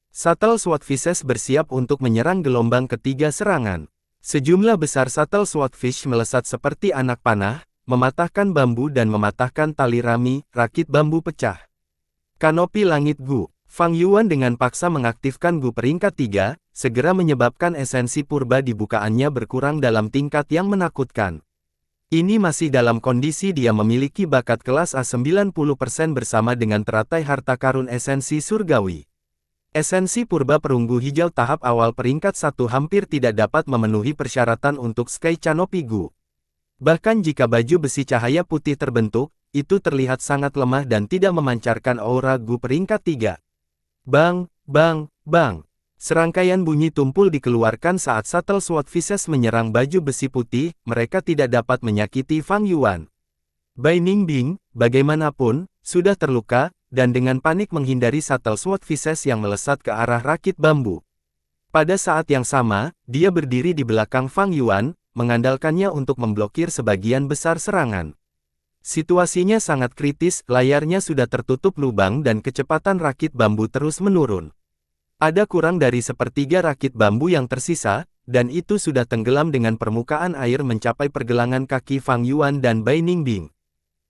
Satel swordfishes bersiap untuk menyerang gelombang ketiga serangan. Sejumlah besar satel swordfish melesat seperti anak panah, mematahkan bambu dan mematahkan tali rami. Rakit bambu pecah. Kanopi langit Gu. Fang Yuan dengan paksa mengaktifkan Gu peringkat 3, segera menyebabkan esensi purba di bukaannya berkurang dalam tingkat yang menakutkan. Ini masih dalam kondisi dia memiliki bakat kelas A 90% bersama dengan teratai harta karun esensi surgawi. Esensi purba perunggu hijau tahap awal peringkat 1 hampir tidak dapat memenuhi persyaratan untuk Sky Canopy Gu. Bahkan jika baju besi cahaya putih terbentuk, itu terlihat sangat lemah dan tidak memancarkan aura Gu peringkat 3. Bang, bang, bang. Serangkaian bunyi tumpul dikeluarkan saat satel swordfishes menyerang baju besi putih. Mereka tidak dapat menyakiti Fang Yuan. Bai Ningbing, bagaimanapun, sudah terluka, dan dengan panik menghindari satel swordfishes yang melesat ke arah rakit bambu. Pada saat yang sama, dia berdiri di belakang Fang Yuan, mengandalkannya untuk memblokir sebagian besar serangan. Situasinya sangat kritis, layarnya sudah tertutup lubang dan kecepatan rakit bambu terus menurun. Ada kurang dari sepertiga rakit bambu yang tersisa, dan itu sudah tenggelam dengan permukaan air mencapai pergelangan kaki Fang Yuan dan Bai Ningbing.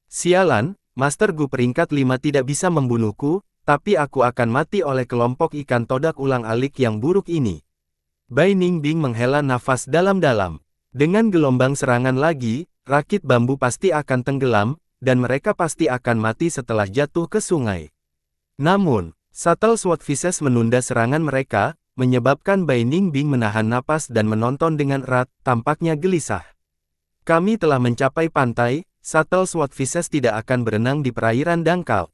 Sialan! Master Gu peringkat 5 tidak bisa membunuhku, tapi aku akan mati oleh kelompok ikan todak ulang-alik yang buruk ini. Bai Ningbing menghela nafas dalam-dalam. Dengan gelombang serangan lagi, rakit bambu pasti akan tenggelam, dan mereka pasti akan mati setelah jatuh ke sungai. Namun, satel swordfishes menunda serangan mereka, menyebabkan Bai Ningbing menahan napas dan menonton dengan erat, tampaknya gelisah. Kami telah mencapai pantai. Satel swordfishes tidak akan berenang di perairan dangkal.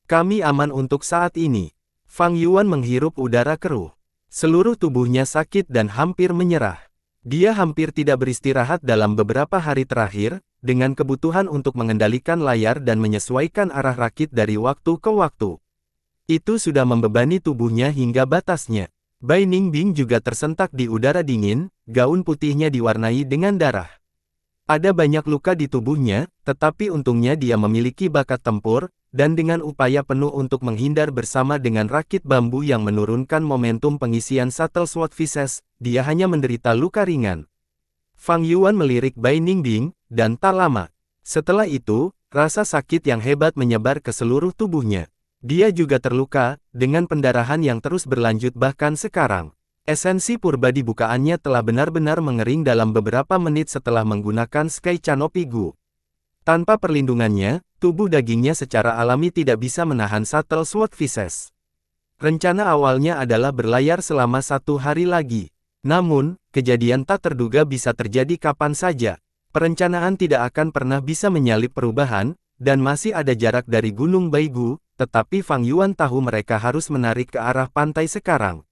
Kami aman untuk saat ini. Fang Yuan menghirup udara keruh. Seluruh tubuhnya sakit dan hampir menyerah. Dia hampir tidak beristirahat dalam beberapa hari terakhir, dengan kebutuhan untuk mengendalikan layar dan menyesuaikan arah rakit dari waktu ke waktu. Itu sudah membebani tubuhnya hingga batasnya. Bai Ningbing juga tersentak di udara dingin, gaun putihnya diwarnai dengan darah. Ada banyak luka di tubuhnya, tetapi untungnya dia memiliki bakat tempur, dan dengan upaya penuh untuk menghindar bersama dengan rakit bambu yang menurunkan momentum pengisian satel swordfishes, dia hanya menderita luka ringan. Fang Yuan melirik Bai Ningbing, dan tak lama setelah itu, rasa sakit yang hebat menyebar ke seluruh tubuhnya. Dia juga terluka, dengan pendarahan yang terus berlanjut bahkan sekarang. Esensi purba di bukaannya telah benar-benar mengering dalam beberapa menit setelah menggunakan Sky Canopy Gu. Tanpa perlindungannya, tubuh dagingnya secara alami tidak bisa menahan satel swordfishes. Rencana awalnya adalah berlayar selama 1 hari lagi. Namun, kejadian tak terduga bisa terjadi kapan saja. Perencanaan tidak akan pernah bisa menyalip perubahan, dan masih ada jarak dari Gunung Baigu, tetapi Fang Yuan tahu mereka harus menarik ke arah pantai sekarang.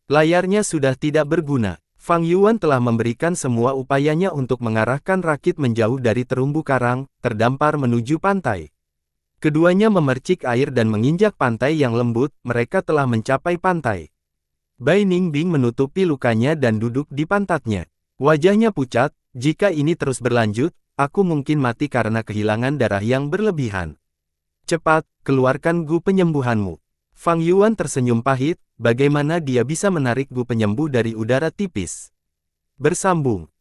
Layarnya sudah tidak berguna. Fang Yuan telah memberikan semua upayanya untuk mengarahkan rakit menjauh dari terumbu karang, terdampar menuju pantai. Keduanya memercik air dan menginjak pantai yang lembut, mereka telah mencapai pantai. Bai Ningbing menutupi lukanya dan duduk di pantatnya. Wajahnya pucat, jika ini terus berlanjut, aku mungkin mati karena kehilangan darah yang berlebihan. Cepat, keluarkan gu penyembuhanmu. Fang Yuan tersenyum pahit, bagaimana dia bisa menarik gu penyembuh dari udara tipis. Bersambung.